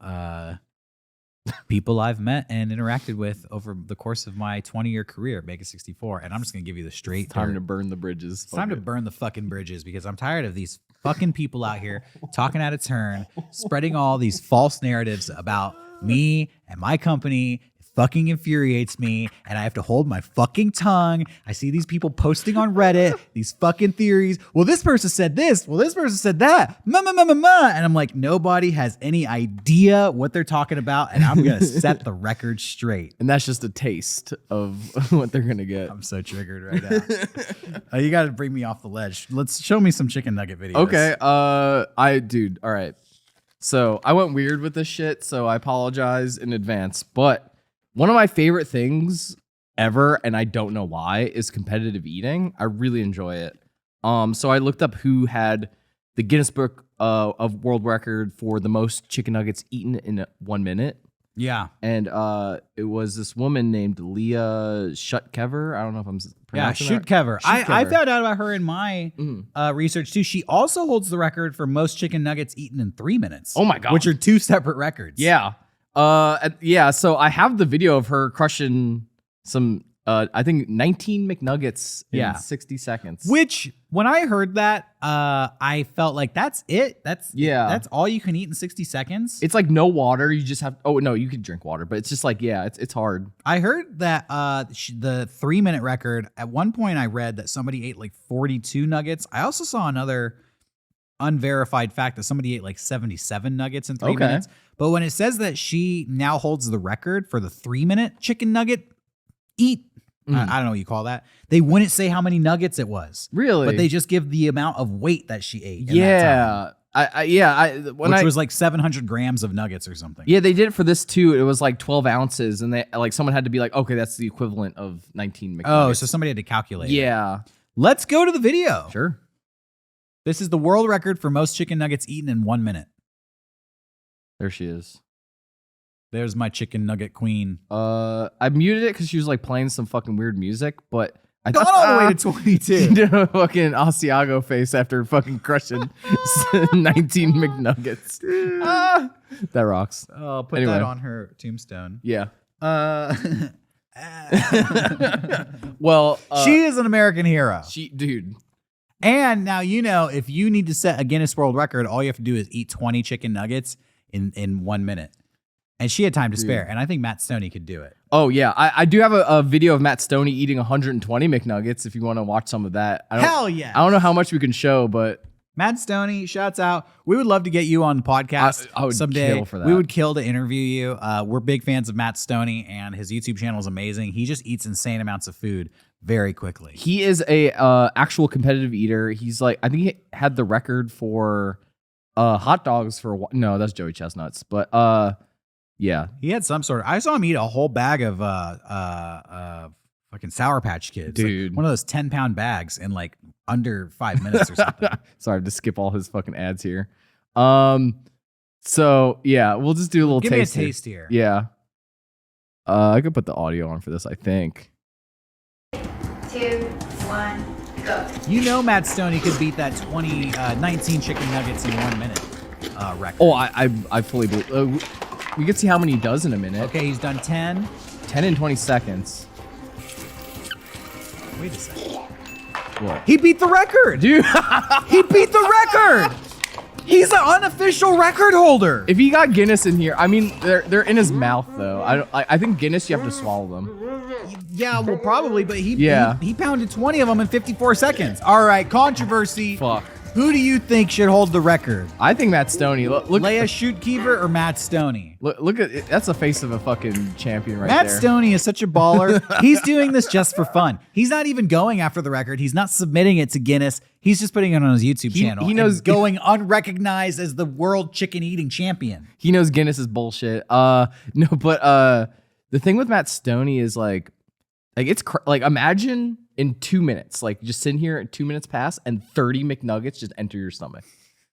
people I've met and interacted with over the course of my 20-year career at Mega 64. And I'm just going to give you the straight It's time dirt. to burn the bridges. It's time to burn the fucking bridges because I'm tired of these fucking people out here talking out of turn, spreading all these false narratives about me and my company. Fucking infuriates me, and I have to hold my fucking tongue. I see these people posting on Reddit these fucking theories. Well, this person said this. Well, this person said that. And I'm like, nobody has any idea what they're talking about, and I'm gonna set the record straight. And that's just a taste of what they're gonna get. I'm so triggered right now. You got to bring me off the ledge. Let's show me some chicken nugget videos. Okay. All right. So I went weird with this shit, so I apologize in advance. But one of my favorite things ever, and I don't know why, is competitive eating. I really enjoy it. So I looked up who had the Guinness Book of World Record for the most chicken nuggets eaten in 1 minute. Yeah. And it was this woman named Leah Shutkever. I don't know if I'm pronouncing that. Shutkever. I Shutkever. found out about her in my research too. She also holds the record for most chicken nuggets eaten in 3 minutes. Oh my God. Which are 2 separate records. Yeah. So I have the video of her crushing some, I think 19 McNuggets in 60 seconds. Which, when I heard that, I felt like that's it. That's all you can eat in 60 seconds. It's like no water. You just have, you could drink water, but it's just like, it's hard. I heard that the 3 minute record, at one point I read that somebody ate like 42 nuggets. I also saw another unverified fact that somebody ate like 77 nuggets in 3 minutes. But when it says that she now holds the record for the 3 minute chicken nugget eat, I don't know what you call that. They wouldn't say how many nuggets it was. Really? But they just give the amount of weight that she ate. Yeah. Which was like 700 grams of nuggets or something. Yeah, they did it for this too. It was like 12 ounces, and they like someone had to be like, okay, that's the equivalent of 19 McNuggets. Oh, so somebody had to calculate. Yeah. Let's go to the video. Sure. This is the world record for most chicken nuggets eaten in 1 minute. There she is. There's my chicken nugget queen. I muted it because she was like playing some fucking weird music, but I Gone all the way to 22. She did a fucking Asiago face after fucking crushing 19 McNuggets. That rocks. Oh, put that on her tombstone. Yeah. Well, she is an American hero. Dude. And now, if you need to set a Guinness World Record, all you have to do is eat 20 chicken nuggets in 1 minute. And she had time to spare. And I think Matt Stoney could do it. Oh, yeah. I do have a video of Matt Stoney eating 120 McNuggets if you want to watch some of that. Hell yeah. I don't know how much we can show, but... Matt Stoney, shouts out. We would love to get you on the podcast I would someday. Kill for that. We would kill to interview you. We're big fans of Matt Stoney, and his YouTube channel is amazing. He just eats insane amounts of food. very quickly. He is a actual competitive eater. He's like, I think he had the record for hot dogs for a while. No, that's Joey Chestnuts. But yeah. He had some sort of, I saw him eat a whole bag of fucking Sour Patch Kids. Dude. Like one of those 10-pound bags in like under 5 minutes or something. Sorry, I have to skip all his fucking ads here. So yeah, we'll just do a little Give taste. me a taste here. Yeah. I could put the audio on for this, I think. 2, 1, go. You know Matt Stoney could beat that 19 chicken nuggets in 1 minute record. Oh, I fully believe. We can see how many he does in a minute. Okay, he's done 10. 10 in 20 seconds. Wait a second. What? He beat the record. Dude. He beat the record. He's an unofficial record holder. If he got Guinness in here, I mean, they're in his mouth though. I think Guinness, you have to swallow them. Yeah, well, probably, but he pounded 20 of them in 54 seconds. All right, controversy. Fuck. Who do you think should hold the record? I think Matt Stoney. Look, Leia Shootkeeper or Matt Stoney? Look at it. That's the face of a fucking champion right Matt there. Stoney is such a baller. He's doing this just for fun. He's not even going after the record. He's not submitting it to Guinness. He's just putting it on his YouTube channel. He knows and going unrecognized as the world chicken eating champion. He knows Guinness is bullshit. No, but the thing with Matt Stoney is like it's like imagine in 2 minutes, like just sitting here, 2 minutes pass, and 30 McNuggets just enter your stomach.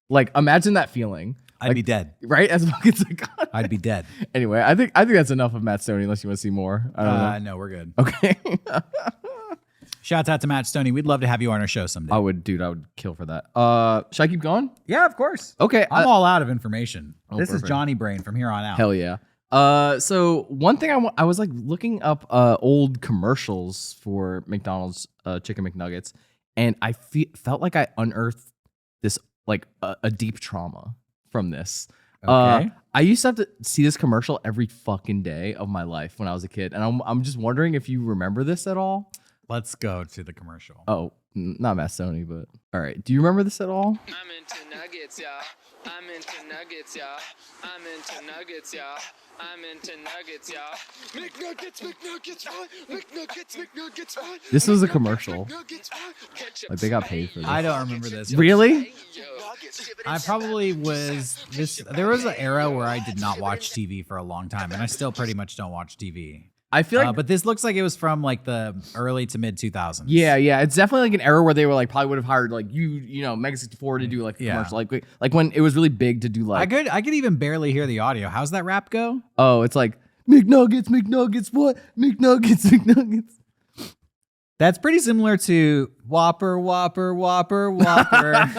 Like imagine that feeling. I'd be dead. Right? As fucking like, I'd be dead. Anyway, I think that's enough of Matt Stoney. Unless you want to see more. I don't know. No, we're good. Okay. Shouts out to Matt Stoney. We'd love to have you on our show someday. I would kill for that. Should I keep going? Yeah, of course. Okay. I'm all out of information. This perfect. is Johnny Brain from here on out. Hell yeah. So one thing I was like looking up old commercials for McDonald's chicken McNuggets, and I felt like I unearthed this like a deep trauma from this. Okay. I used to have to see this commercial every fucking day of my life when I was a kid, and I'm just wondering if you remember this at all. Let's go to the commercial. Oh, not Matt Stoney, but all right. Do you remember this at all? I'm into nuggets, yeah. I'm into nuggets, yeah. I'm into nuggets, yeah. I'm into nuggets, yeah. McNuggets, McNuggets, what? McNuggets, McNuggets, what? This was a commercial. McNuggets, Like they got paid for this. I don't remember this. Really? I probably was this. There was an era where I did not watch TV for a long time, and I still pretty much don't watch TV. I feel like, but this looks like it was from like the early to mid 2000s. yeah, it's definitely like an era where they were like probably would have hired like you know Mega 64 to do like a commercial, like when it was really big to do like. I could even barely hear the audio. How's that rap go? Oh, it's like McNuggets, McNuggets, what? McNuggets, McNuggets. That's pretty similar to Whopper, Whopper, Whopper, Whopper.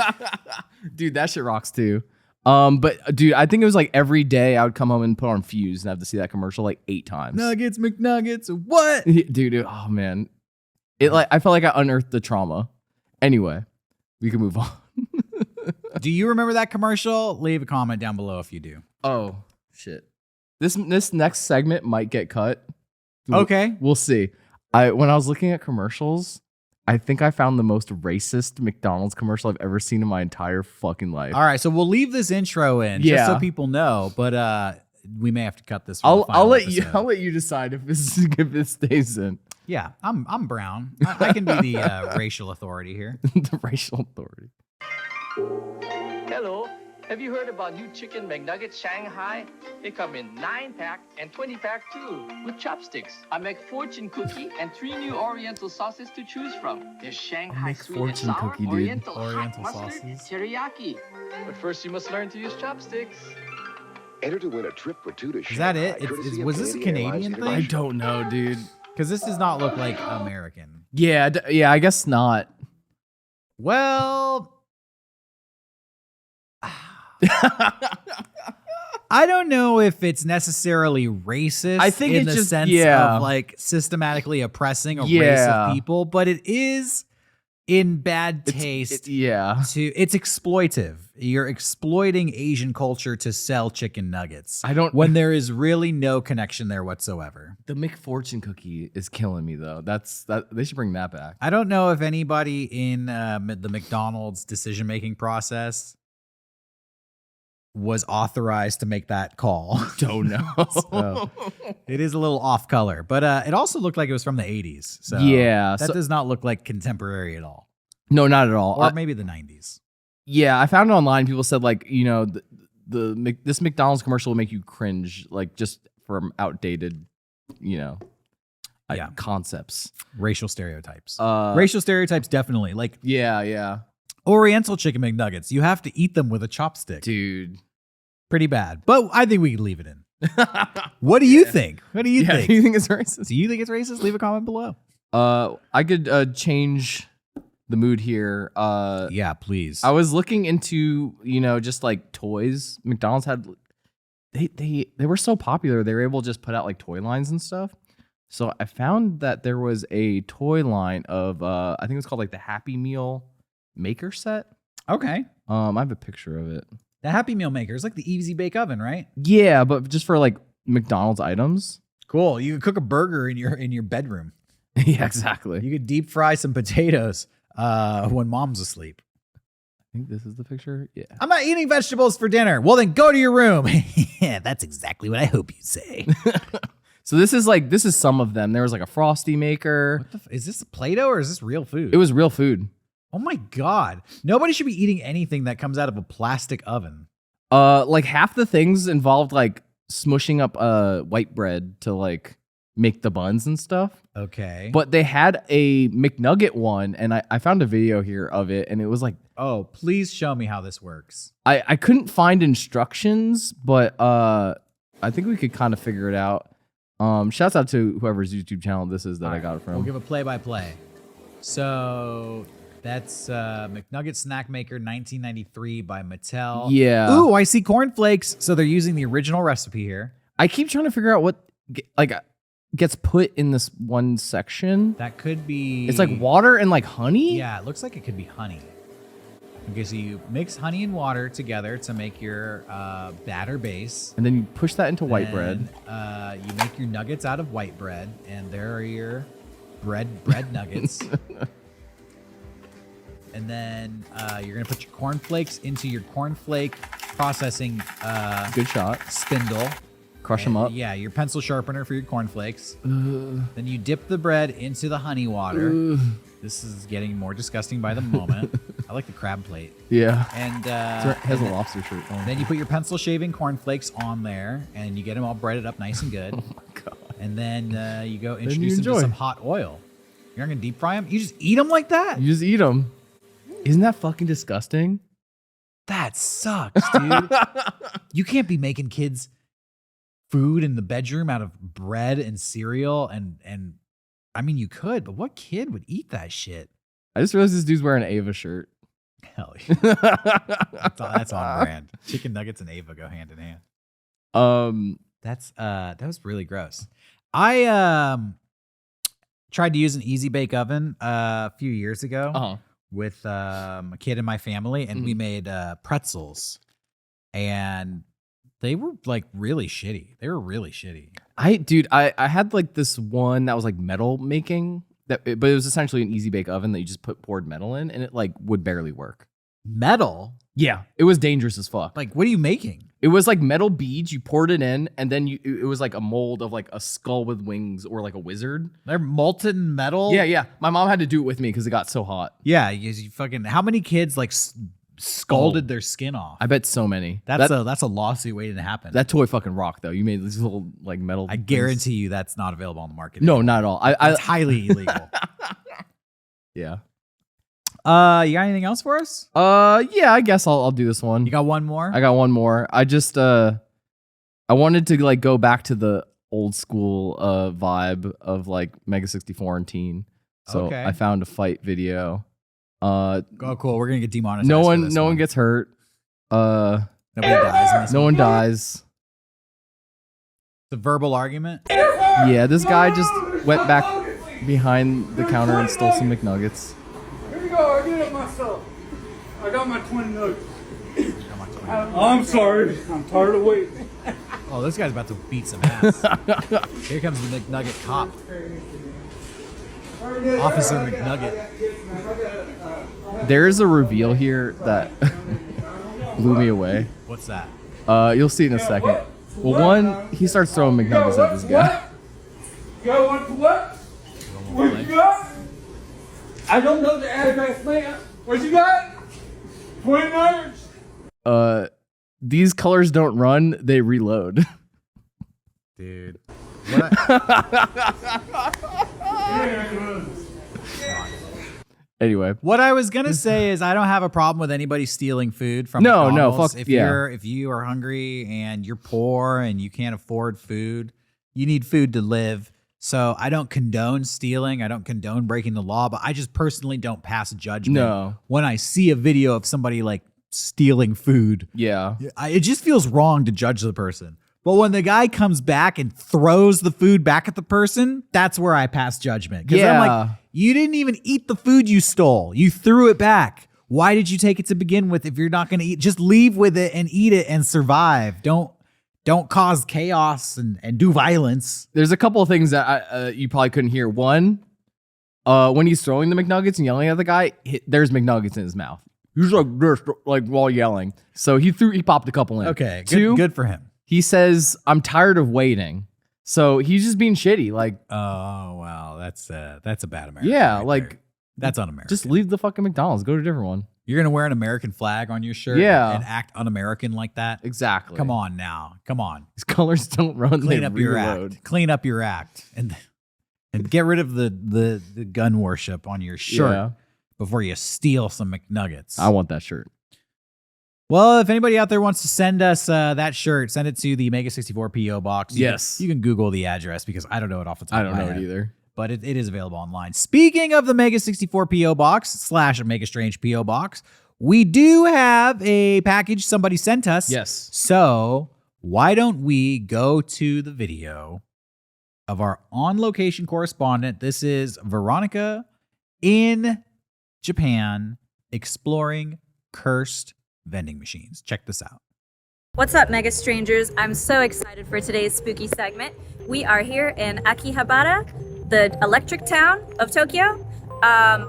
Dude, that shit rocks too. But dude, I think it was like every day I would come home and put on Fuse and have to see that commercial like 8 times. Nuggets, McNuggets, what? Dude, oh man. It like I felt like I unearthed the trauma. Anyway, we can move on. Do you remember that commercial? Leave a comment down below if you do. Oh, shit. This next segment might get cut. Okay. We'll see. When I was looking at commercials, I think I found the most racist McDonald's commercial I've ever seen in my entire fucking life. All right, so we'll leave this intro in just so people know, but we may have to cut this. I'll let you decide if this stays in. Yeah, I'm brown. I can be the racial authority here. The racial authority. Hello, have you heard about new chicken McNuggets Shanghai? They come in 9-pack and 20-pack too, with chopsticks. I make fortune cookie and 3 new Oriental sauces to choose from. There's Shanghai sweet and sour, cookie, dude. Oriental Oriental hot mustard, sauces. teriyaki. But first you must learn to use chopsticks. Enter to win a trip for 2 to Is that it? Shanghai, Was this a Canadian thing? I don't know, dude. Because this does not look like American. Yeah, I guess not. Well, I don't know if it's necessarily racist. I think in it's the just sense of like systematically oppressing a race of people, but it is in bad taste. It's exploitive. You're exploiting Asian culture to sell chicken nuggets. When there is really no connection there whatsoever. The McFortune cookie is killing me though. They should bring that back. I don't know if anybody in the McDonald's decision-making process was authorized to make that call. Don't know. So, it is a little off color, but it also looked like it was from the 80s. So Yeah, that so- does not look like contemporary at all. No, not at all. Or maybe the 90s. Yeah, I found it online. People said like, you know, this McDonald's commercial will make you cringe, like just from outdated, you know, concepts. Racial stereotypes. Uh, Racial stereotypes, definitely. Like Yeah. Oriental chicken McNuggets, you have to eat them with a chopstick. Dude. Pretty bad. But I think we can leave it in. What do you think? What do you think? Do you think it's racist? Do you think it's racist? Leave a comment below. I could change the mood here. Yeah, please. I was looking into, you know, just like toys. McDonald's had they were so popular, they were able to just put out like toy lines and stuff. So I found that there was a toy line of I think it was called like the Happy Meal maker set. Okay. I have a picture of it. The Happy Meal maker is like the Easy Bake Oven, right? Yeah, but just for like McDonald's items. Cool. You could cook a burger in your bedroom. Yeah, exactly. You could deep fry some potatoes when mom's asleep. I think this is the picture. Yeah. I'm not eating vegetables for dinner. Well, then go to your room. Yeah, that's exactly what I hope you'd say. So this is some of them. There was like a Frosty maker. Is this Play-Doh or is this real food? It was real food. Oh my God. Nobody should be eating anything that comes out of a plastic oven. Like half the things involved like smushing up white bread to like make the buns and stuff. Okay. But they had a McNugget one, and I found a video here of it, and it was like, oh, please show me how this works. I couldn't find instructions, but I think we could kind of figure it out. Shouts out to whoever's YouTube channel this is that I got it from. We'll give a play-by-play. So that's McNugget Snack Maker 1993 by Mattel. Yeah. Ooh, I see cornflakes. So they're using the original recipe here. I keep trying to figure out what gets put in this one section. That could be... It's like water and like honey? Yeah, it looks like it could be honey. Okay, so you mix honey and water together to make your batter base. And then you push that into white bread. You make your nuggets out of white bread, and there are your bread nuggets. And then you're gonna put your cornflakes into your cornflake processing Good shot. spindle. Crush them up. Yeah, your pencil sharpener for your cornflakes. Then you dip the bread into the honey water. This is getting more disgusting by the moment. I like the crab plate. Yeah. And It has a lobster shirt on. then you put your pencil shaving cornflakes on there, and you get them all breaded up nice and good. Oh my God. And then you go you introduce them to enjoy. some hot oil. You're not gonna deep fry them. You just eat them like that. You just eat them. Isn't that fucking disgusting? That sucks, dude. You can't be making kids food in the bedroom out of bread and cereal and I mean you could, but what kid would eat that shit? I just realized this dude's wearing an Ava shirt. Hell yeah. That's on brand. Chicken nuggets and Ava go hand in hand. That was really gross. I tried to use an Easy Bake Oven a few years ago with a kid in my family, and we made pretzels, and they were like really shitty. They were really shitty. I had like this one that was like metal making, but it was essentially an Easy Bake Oven that you just poured metal in, and it like would barely work. Metal? Yeah, it was dangerous as fuck. Like, what are you making? It was like metal beads. You poured it in, and then it was like a mold of like a skull with wings or like a wizard. They're molten metal? Yeah. My mom had to do it with me because it got so hot. Yeah, you fucking. How many kids like scalded their skin off? I bet so many. That's a lawsuit waiting to happen. That toy fucking rocked though. You made these little like metal. I guarantee you that's not available on the market. No, anymore. not at all. It's highly illegal. Yeah. You got anything else for us? Yeah. I guess I'll do this one. You got one more? I got one more. I just I wanted to like go back to the old school vibe of like Mega 64 and Teen. So Okay. I found a fight video. Oh, cool. We're gonna get demonetized. No for one this one gets hurt. Nobody dies. In this No one dies. It's a verbal argument. Yeah, this guy just went back behind the counter and stole some McNuggets. Here you go, I did it myself. I got my 20 nuggets. I'm sorry, I'm tired of waiting. Oh, this guy's about to beat some ass. Here comes the McNugget cop. Officer McNugget. There is a reveal here that blew me away. What's that? You'll see in a second. Well, one, he starts throwing McNuggets at this guy. You got what? What you got? I don't know the address, man. What you got? 20 nuggets. These colors don't run, they reload. Dude. Anyway, What I was gonna say is I don't have a problem with anybody stealing food from No, McDonald's. fuck, if yeah. if you are hungry and you're poor and you can't afford food, you need food to live. So I don't condone stealing. I don't condone breaking the law, but I just personally don't pass judgment No. when I see a video of somebody like stealing food. yeah. It just feels wrong to judge the person. But when the guy comes back and throws the food back at the person, that's where I pass judgment. Because I'm like, Yeah. you didn't even eat the food you stole. You threw it back. Why did you take it to begin with if you're not going to eat? Just leave with it and eat it and survive. Don't cause chaos and do violence. There's a couple of things that you probably couldn't hear. One, when he's throwing the McNuggets and yelling at the guy, there's McNuggets in his mouth. He's like this, like while yelling. So he popped a couple in. Okay, Two, good for him. he says, "I'm tired of waiting." So he's just being shitty. Like, Oh, wow. That's a bad American. yeah, right like there. That's un-American. just leave the fucking McDonald's, go to a different one. You're going to wear an American flag on your shirt Yeah. and act un-American like that? Exactly. Come on now. Come on. These colors don't run. Clean they up your reload. act. Clean up your act. And get rid of the gun worship on your shirt Yeah. before you steal some McNuggets. I want that shirt. Well, if anybody out there wants to send us that shirt, send it to the Mega 64 PO box. Yes. You can Google the address because I don't know it off the top I of don't my know head. it either. But it is available online. Speaking of the Mega 64 PO box / Mega Strange PO box, we do have a package somebody sent us. Yes. So why don't we go to the video of our on-location correspondent? This is Veronica in Japan exploring cursed vending machines. Check this out. What's up, Mega Strangers? I'm so excited for today's spooky segment. We are here in Akihabara, the electric town of Tokyo.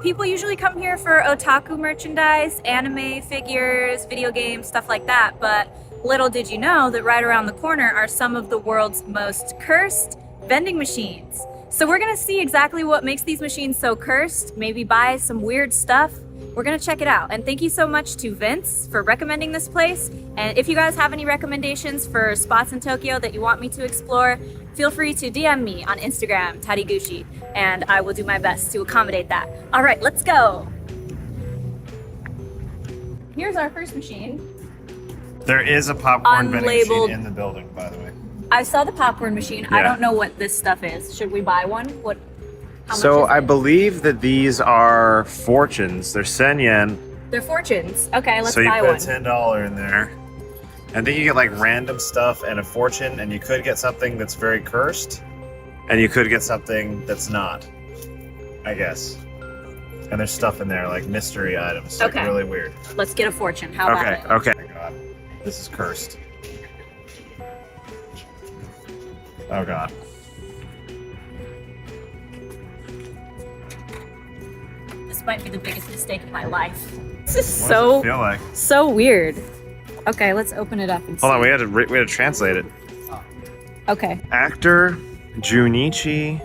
People usually come here for otaku merchandise, anime figures, video games, stuff like that. But little did you know that right around the corner are some of the world's most cursed vending machines. So we're gonna see exactly what makes these machines so cursed, maybe buy some weird stuff. We're gonna check it out. And thank you so much to Vince for recommending this place. And if you guys have any recommendations for spots in Tokyo that you want me to explore, feel free to DM me on Instagram, Tariguchi, and I will do my best to accommodate that. All right, let's go. Here's our first machine. There is a popcorn vending machine Unlabeled. in the building, by the way. I saw the popcorn machine. I Yeah. don't know what this stuff is. Should we buy one? How So much is I it? believe that these are fortunes. They're sen yen. They're fortunes. Okay, let's So you buy put one. a $10 in there. And then you get like random stuff and a fortune, and you could get something that's very cursed, and you could get something that's not, I guess. And there's stuff in there like mystery items. Like Okay. really weird. Let's get a fortune. How about Okay, it? okay. Oh my god. This is cursed. Oh god. This might be the biggest mistake of my life. This is What does it feel like? so weird. Okay, let's open it up and see. Hold on, we had to translate it. Okay. Actor Junichi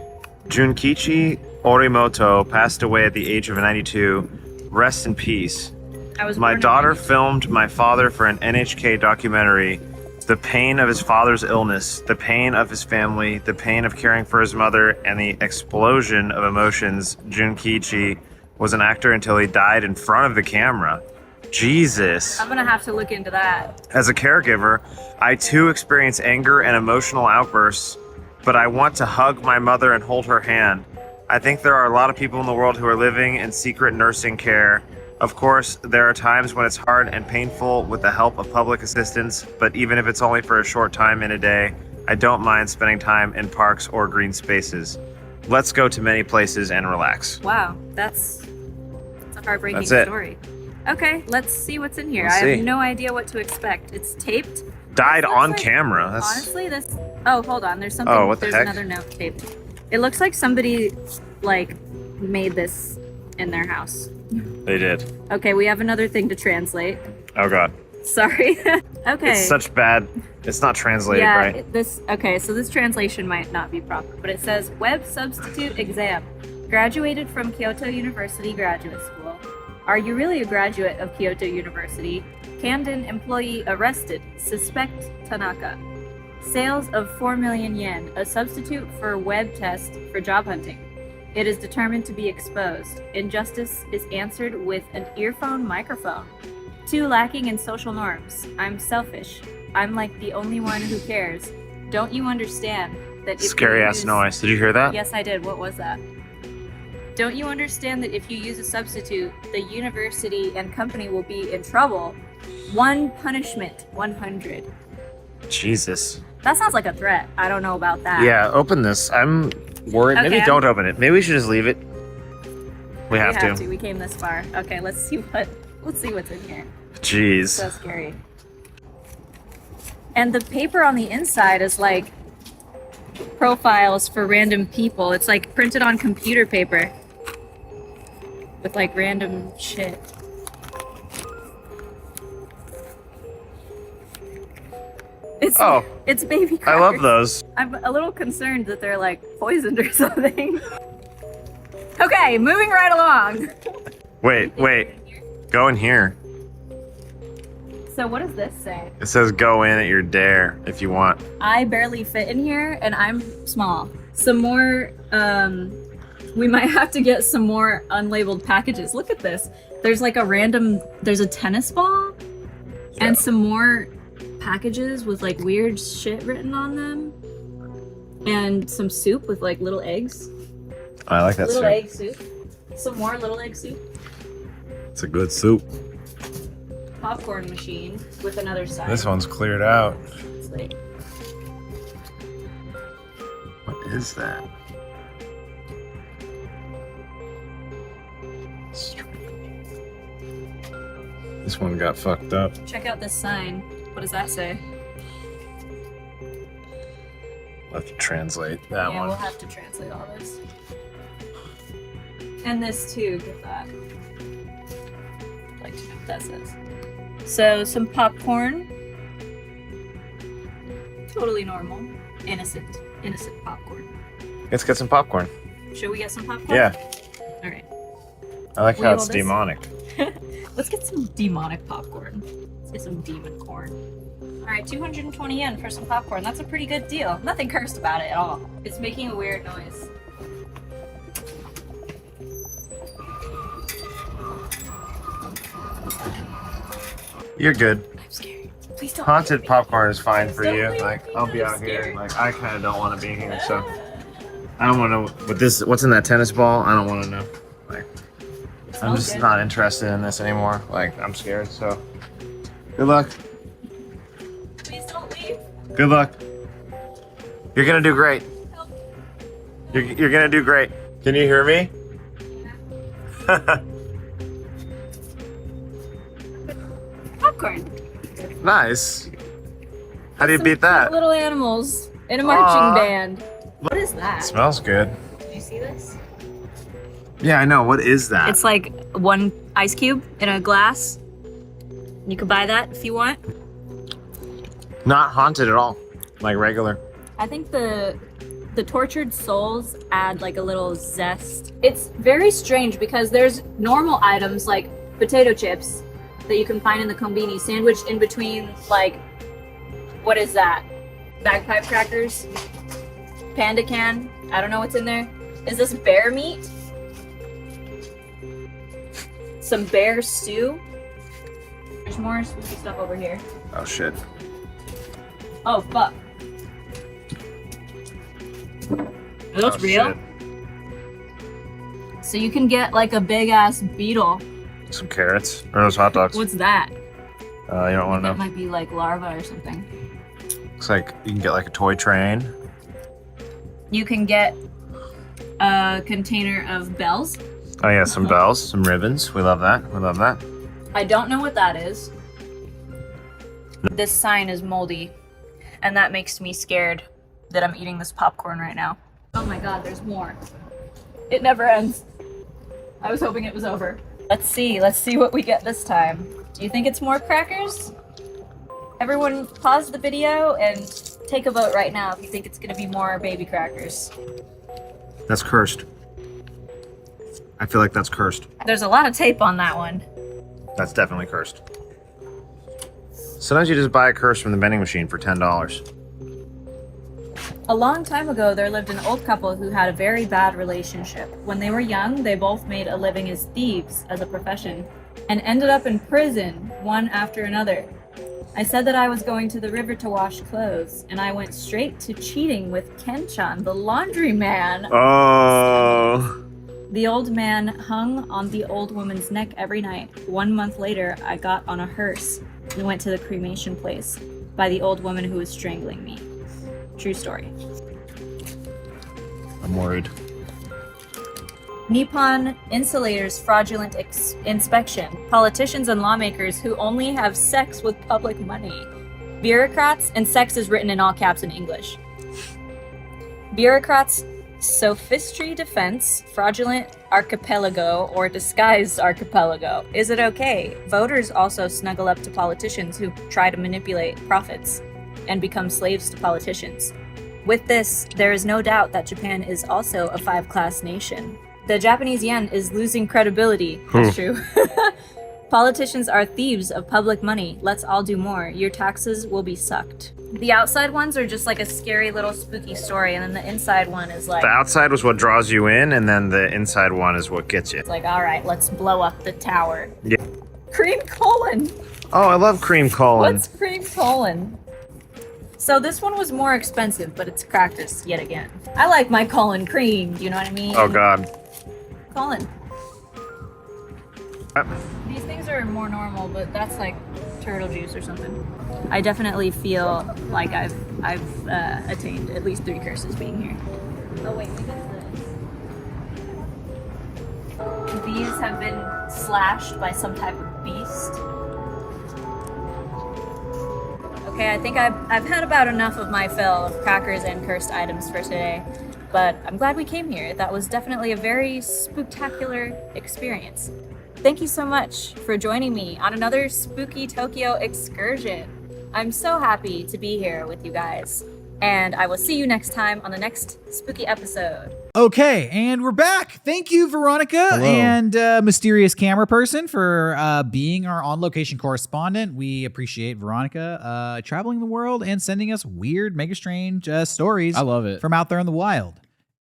Junkichi Orimoto passed away at the age of 92. Rest in peace. I was My born in daughter 92. filmed my father for an NHK documentary. The pain of his father's illness, the pain of his family, the pain of caring for his mother, and the explosion of emotions. Junkichi was an actor until he died in front of the camera. Jesus. I'm gonna have to look into that. As a caregiver, I too experience anger and emotional outbursts, but I want to hug my mother and hold her hand. I think there are a lot of people in the world who are living in secret nursing care. Of course, there are times when it's hard and painful with the help of public assistance, but even if it's only for a short time in a day, I don't mind spending time in parks or green spaces. Let's go to many places and relax. Wow, that's a heartbreaking That's it. story. Okay, let's see what's in here. Let's I see. have no idea what to expect. It's taped. Died This looks on like- camera. That's Honestly, this. Oh, hold on. There's something. Oh, what the There's heck? another note taped. It looks like somebody like made this in their house. they did. Okay, we have another thing to translate. Oh god. Sorry. Okay. It's such bad. It's not translated Yeah, right. so this translation might not be proper, but it says web substitute exam. Graduated from Kyoto University Graduate School. Are you really a graduate of Kyoto University? Camden employee arrested. Suspect Tanaka. Sales of 4 million yen, a substitute for web test for job hunting. It is determined to be exposed. Injustice is answered with an earphone microphone. Too lacking in social norms. I'm selfish. I'm like the only one who cares. Don't you understand that if Scary you ass use- noise. Did you hear that? Yes, I did. What was that? Don't you understand that if you use a substitute, the university and company will be in trouble? One punishment, 100. Jesus. That sounds like a threat. I don't know about that. Yeah, open this. I'm worried. Maybe Okay. don't open it. Maybe we should just leave it. We have to. We came this far. Okay, let's see what's in here. Jeez. So scary. And the paper on the inside is like profiles for random people. It's like printed on computer paper with like random shit. It's baby crackers. I love those. I'm a little concerned that they're like poisoned or something. Okay, moving right along. Wait. Go in here. So what does this say? It says go in at your dare if you want. I barely fit in here and I'm small. Some more, we might have to get some more unlabeled packages. Look at this. There's like there's a tennis ball and some more packages with like weird shit written on them. And some soup with like little eggs. I like that Little soup. egg soup. Some more little egg soup. It's a good soup. Popcorn machine with another side. This one's cleared out. It's like, What is that? This one got fucked up. check out this sign. What does that say? I'll have to translate that Yeah, one. we'll have to translate all this. And this too, get that. I'd like to know what that says. So, some popcorn. Totally normal. Innocent popcorn. Let's get some popcorn. Should we get some popcorn? Yeah, Alright. I like Will how you it's hold this? demonic. Let's get some demonic popcorn. Let's get some demon corn. Alright, 220 yen for some popcorn. That's a pretty good deal. Nothing cursed about it at all. It's making a weird noise. You're good. I'm scared. Please don't. Haunted popcorn is fine for Don't you. leave Like, me, I'll be I'm out here. scared. Like, I kind of don't want to be here, so I don't want to know what this. What's in that tennis ball? I don't want to know. Like, I'm smells just good. not interested in this anymore. Like, I'm scared. So, good luck. Please don't leave. Good luck. You're gonna do great. Help. You're gonna do great. Can you hear me? Popcorn. Nice. How do you Some beat that? cute little animals in a marching Aw. band. What is that? Smells good. Do you see this? Yeah, I know. What is that? It's like one ice cube in a glass. You could buy that if you want. Not haunted at all. Like regular. I think the tortured souls add like a little zest. It's very strange because there's normal items like potato chips that you can find in the kombini sandwiched in between like, what is that? Bagpipe crackers? Panda can? I don't know what's in there. Is this bear meat? Some bear stew? There's more spooky stuff over here. Oh shit. Oh fuck. Are those Oh, real? shit. So you can get like a big ass beetle. Some carrots. Or those hot dogs. What's that? You don't want to That know. might be like larva or something. Looks like you can get like a toy train. You can get a container of bells. Oh yeah, some bells, some ribbons. We love that. We love that. I don't know what that is. This sign is moldy, and that makes me scared that I'm eating this popcorn right now. Oh my god, there's more. It never ends. I was hoping it was over. Let's see what we get this time. Do you think it's more crackers? Everyone pause the video and take a vote right now if you think it's gonna be more baby crackers. That's cursed. I feel like that's cursed. There's a lot of tape on that one. That's definitely cursed. Sometimes you just buy a curse from the vending machine for $10. A long time ago, there lived an old couple who had a very bad relationship. When they were young, they both made a living as thieves as a profession and ended up in prison, one after another. I said that I was going to the river to wash clothes, and I went straight to cheating with Kenchan, the laundryman. Oh. The old man hung on the old woman's neck every night. 1 month later, I got on a hearse and went to the cremation place by the old woman who was strangling me. True story. I'm worried. Nippon Insulators fraudulent inspection. Politicians and lawmakers who only have sex with public money. Bureaucrats, and sex is written in all caps in English. Bureaucrats, sophistry defense, fraudulent archipelago, or disguised archipelago. Is it okay? Voters also snuggle up to politicians who try to manipulate profits and become slaves to politicians. With this, there is no doubt that Japan is also a five-class nation. The Japanese yen is losing credibility. That's true. Politicians are thieves of public money. Let's all do more. Your taxes will be sucked. The outside ones are just like a scary little spooky story, and then the inside one is like... The outside was what draws you in, and then the inside one is what gets you. It's like, all right, let's blow up the tower. Yeah. Cream colon. Oh, I love cream colon. What's cream colon? So this one was more expensive, but it's crackers yet again. I like my colon cream, do you know what I mean? Oh, God. Colon. These things are more normal, but that's like turtle juice or something. I definitely feel like I've attained at least 3 curses being here. Oh wait, we got this. These have been slashed by some type of beast. Okay, I think I've had about enough of my fill of crackers and cursed items for today, but I'm glad we came here. That was definitely a very spooktacular experience. Thank you so much for joining me on another spooky Tokyo excursion. I'm so happy to be here with you guys, and I will see you next time on the next spooky episode. Okay, and we're back. Thank you, Veronica. Hello. And mysterious camera person, for being our on-location correspondent. We appreciate Veronica traveling the world and sending us weird, mega strange stories. I love it. From out there in the wild.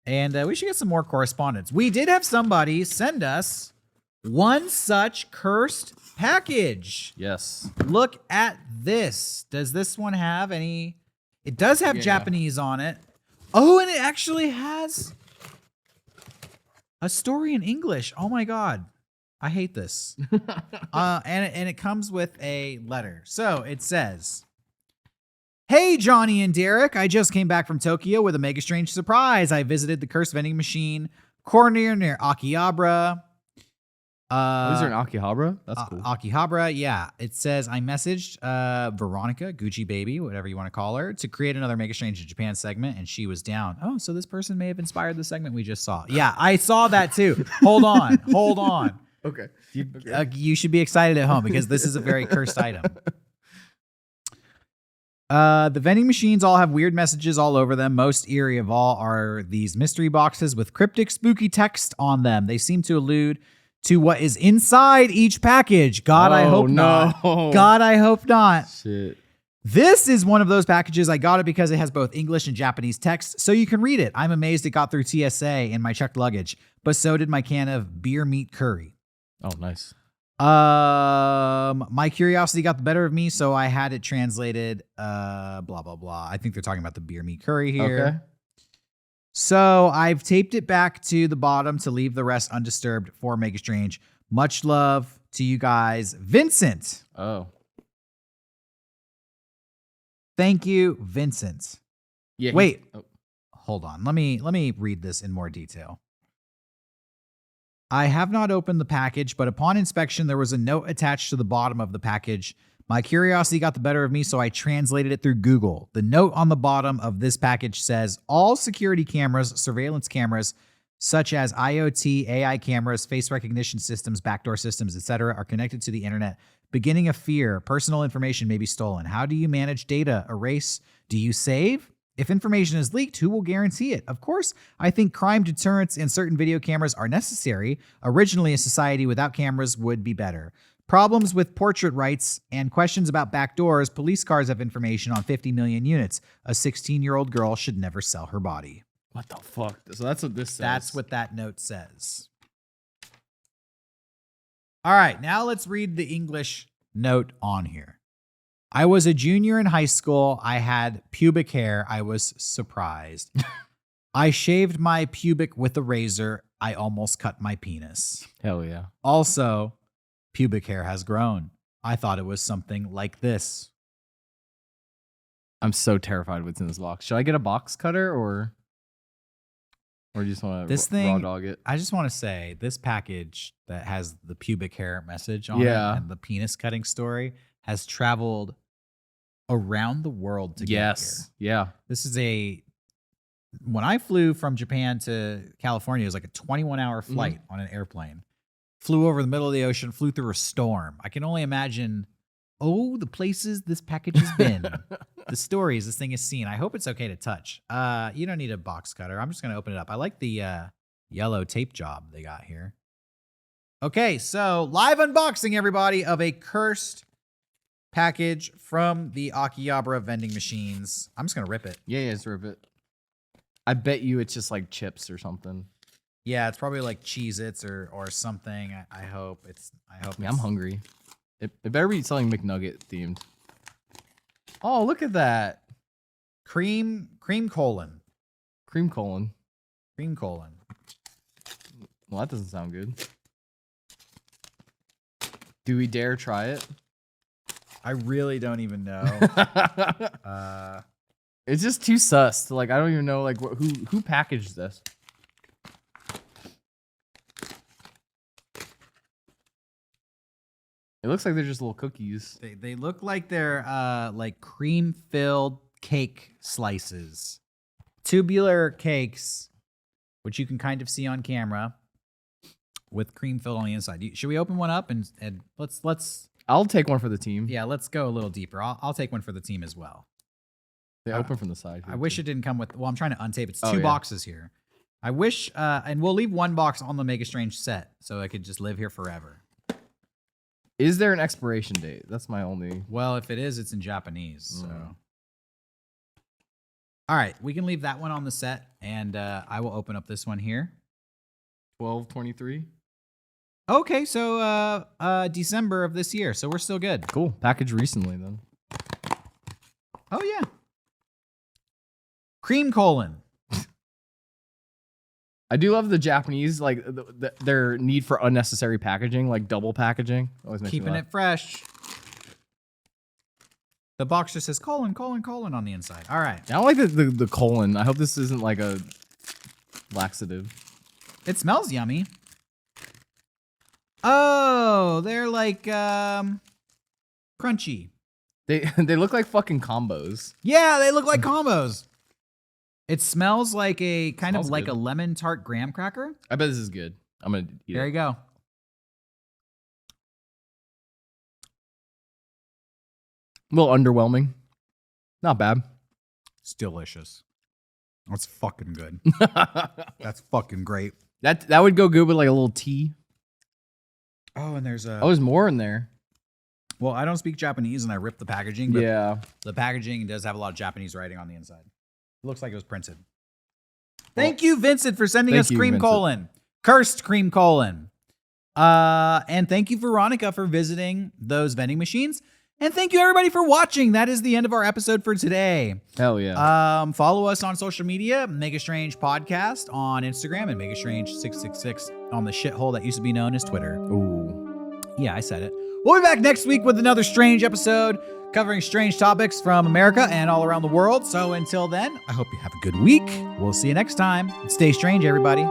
And we should get some more correspondence. We did have somebody send us one such cursed package. Yes. Look at this. Does this one have any? It does have Japanese on it. Oh, and it actually has a story in English. Oh my God. I hate this. And it comes with a letter. So it says, "Hey, Johnny and Derek. I just came back from Tokyo with a mega strange surprise. I visited the cursed vending machine corner near Akihabara. Is there an Akihabara? That's cool. Akihabara, yeah. It says, I messaged Veronica, Gucci Baby, whatever you want to call her, to create another Mega Strange in Japan segment, and she was down. Oh, so this person may have inspired the segment we just saw. Yeah, I saw that too. Hold on. Okay. You should be excited at home because this is a very cursed item. The vending machines all have weird messages all over them. Most eerie of all are these mystery boxes with cryptic, spooky text on them. They seem to allude to what is inside each package. God, I hope not. God, I hope not. Shit. This is one of those packages. I got it because it has both English and Japanese text, so you can read it. I'm amazed it got through TSA in my checked luggage, but so did my can of beer meat curry. Oh, nice. My curiosity got the better of me, so I had it translated. Blah, blah, blah. I think they're talking about the beer meat curry here. Okay. So I've taped it back to the bottom to leave the rest undisturbed for Mega Strange. Much love to you guys. Vincent. Oh. Thank you, Vincent. Yeah. Wait. Hold on. Let me read this in more detail. I have not opened the package, but upon inspection, there was a note attached to the bottom of the package. My curiosity got the better of me, so I translated it through Google. The note on the bottom of this package says, all security cameras, surveillance cameras, such as IoT, AI cameras, face recognition systems, backdoor systems, etc., are connected to the internet Beginning of fear. Personal information may be stolen. How do you manage data? Erase. Do you save? If information is leaked, who will guarantee it? Of course, I think crime deterrence and certain video cameras are necessary. Originally, a society without cameras would be better. Problems with portrait rights and questions about backdoors. Police cars have information on 50 million units. A 16-year-old girl should never sell her body. What the fuck? So that's what this says. That's what that note says. All right, now let's read the English note on here. I was a junior in high school. I had pubic hair. I was surprised. I shaved my pubic with a razor. I almost cut my penis. Hell yeah. Also, pubic hair has grown. I thought it was something like this. I'm so terrified what's in this box. Should I get a box cutter or do you just want to raw dog it? I just want to say this package that has the pubic hair message on it and the penis cutting story has traveled around the world to get here. Yeah. This is when I flew from Japan to California, it was like a 21-hour flight on an airplane. Flew over the middle of the ocean, flew through a storm. I can only imagine, the places this package has been. The stories this thing has seen. I hope it's okay to touch. You don't need a box cutter. I'm just going to open it up. I like the yellow tape job they got here. Okay, so live unboxing, everybody, of a cursed package from the Akihabara vending machines. I'm just going to rip it. Yeah, just rip it. I bet you it's just like chips or something. Yeah, it's probably like Cheez-Its or something. I hope it's. I'm hungry. It better be something McNugget themed. Oh, look at that. Cream colon. Cream colon. Cream colon. Well, that doesn't sound good. Do we dare try it? I really don't even know. It's just too sus. Like, I don't even know like who packaged this. It looks like they're just little cookies. They look like they're like cream-filled cake slices. Tubular cakes, which you can kind of see on camera, with cream filled on the inside. Should we open one up and let's I'll take one for the team. Yeah, let's go a little deeper. I'll take one for the team as well. They open from the side. I wish it didn't come with. Well, I'm trying to untape. It's two boxes here. I wish, and we'll leave one box on the Mega Strange set so I could just live here forever. Is there an expiration date? That's my only. Well, if it is, it's in Japanese. So, all right, we can leave that one on the set, and I will open up this one here. 12/23. Okay, so December of this year, so we're still good. Cool. Packaged recently then. Oh yeah. Cream colon. I do love the Japanese, like their need for unnecessary packaging, like double packaging. Always keeping it fresh. The box just says colon on the inside. All right. I don't like the colon. I hope this isn't like a laxative. It smells yummy. Oh, they're like crunchy. They look like fucking combos. Yeah, they look like combos. It smells like a kind of like good. a lemon tart graham cracker. I bet this is good. I'm gonna eat it. There you go. A little underwhelming. Not bad. It's delicious. That's fucking good. That's fucking great. That would go good with like a little tea. Oh, and there's there's more in there. Well, I don't speak Japanese and I ripped the packaging, but yeah, the packaging does have a lot of Japanese writing on the inside. It looks like it was printed. Thank you, Vincent, for sending us cream colon. Cursed cream colon. And thank you, Veronica, for visiting those vending machines. And thank you, everybody, for watching. That is the end of our episode for today. Hell yeah. Follow us on social media, Mega Strange Podcast on Instagram and Mega Strange 666 on the shithole that used to be known as Twitter. Ooh. Yeah, I said it. We'll be back next week with another strange episode covering strange topics from America and all around the world. So until then, I hope you have a good week. We'll see you next time. Stay strange, everybody.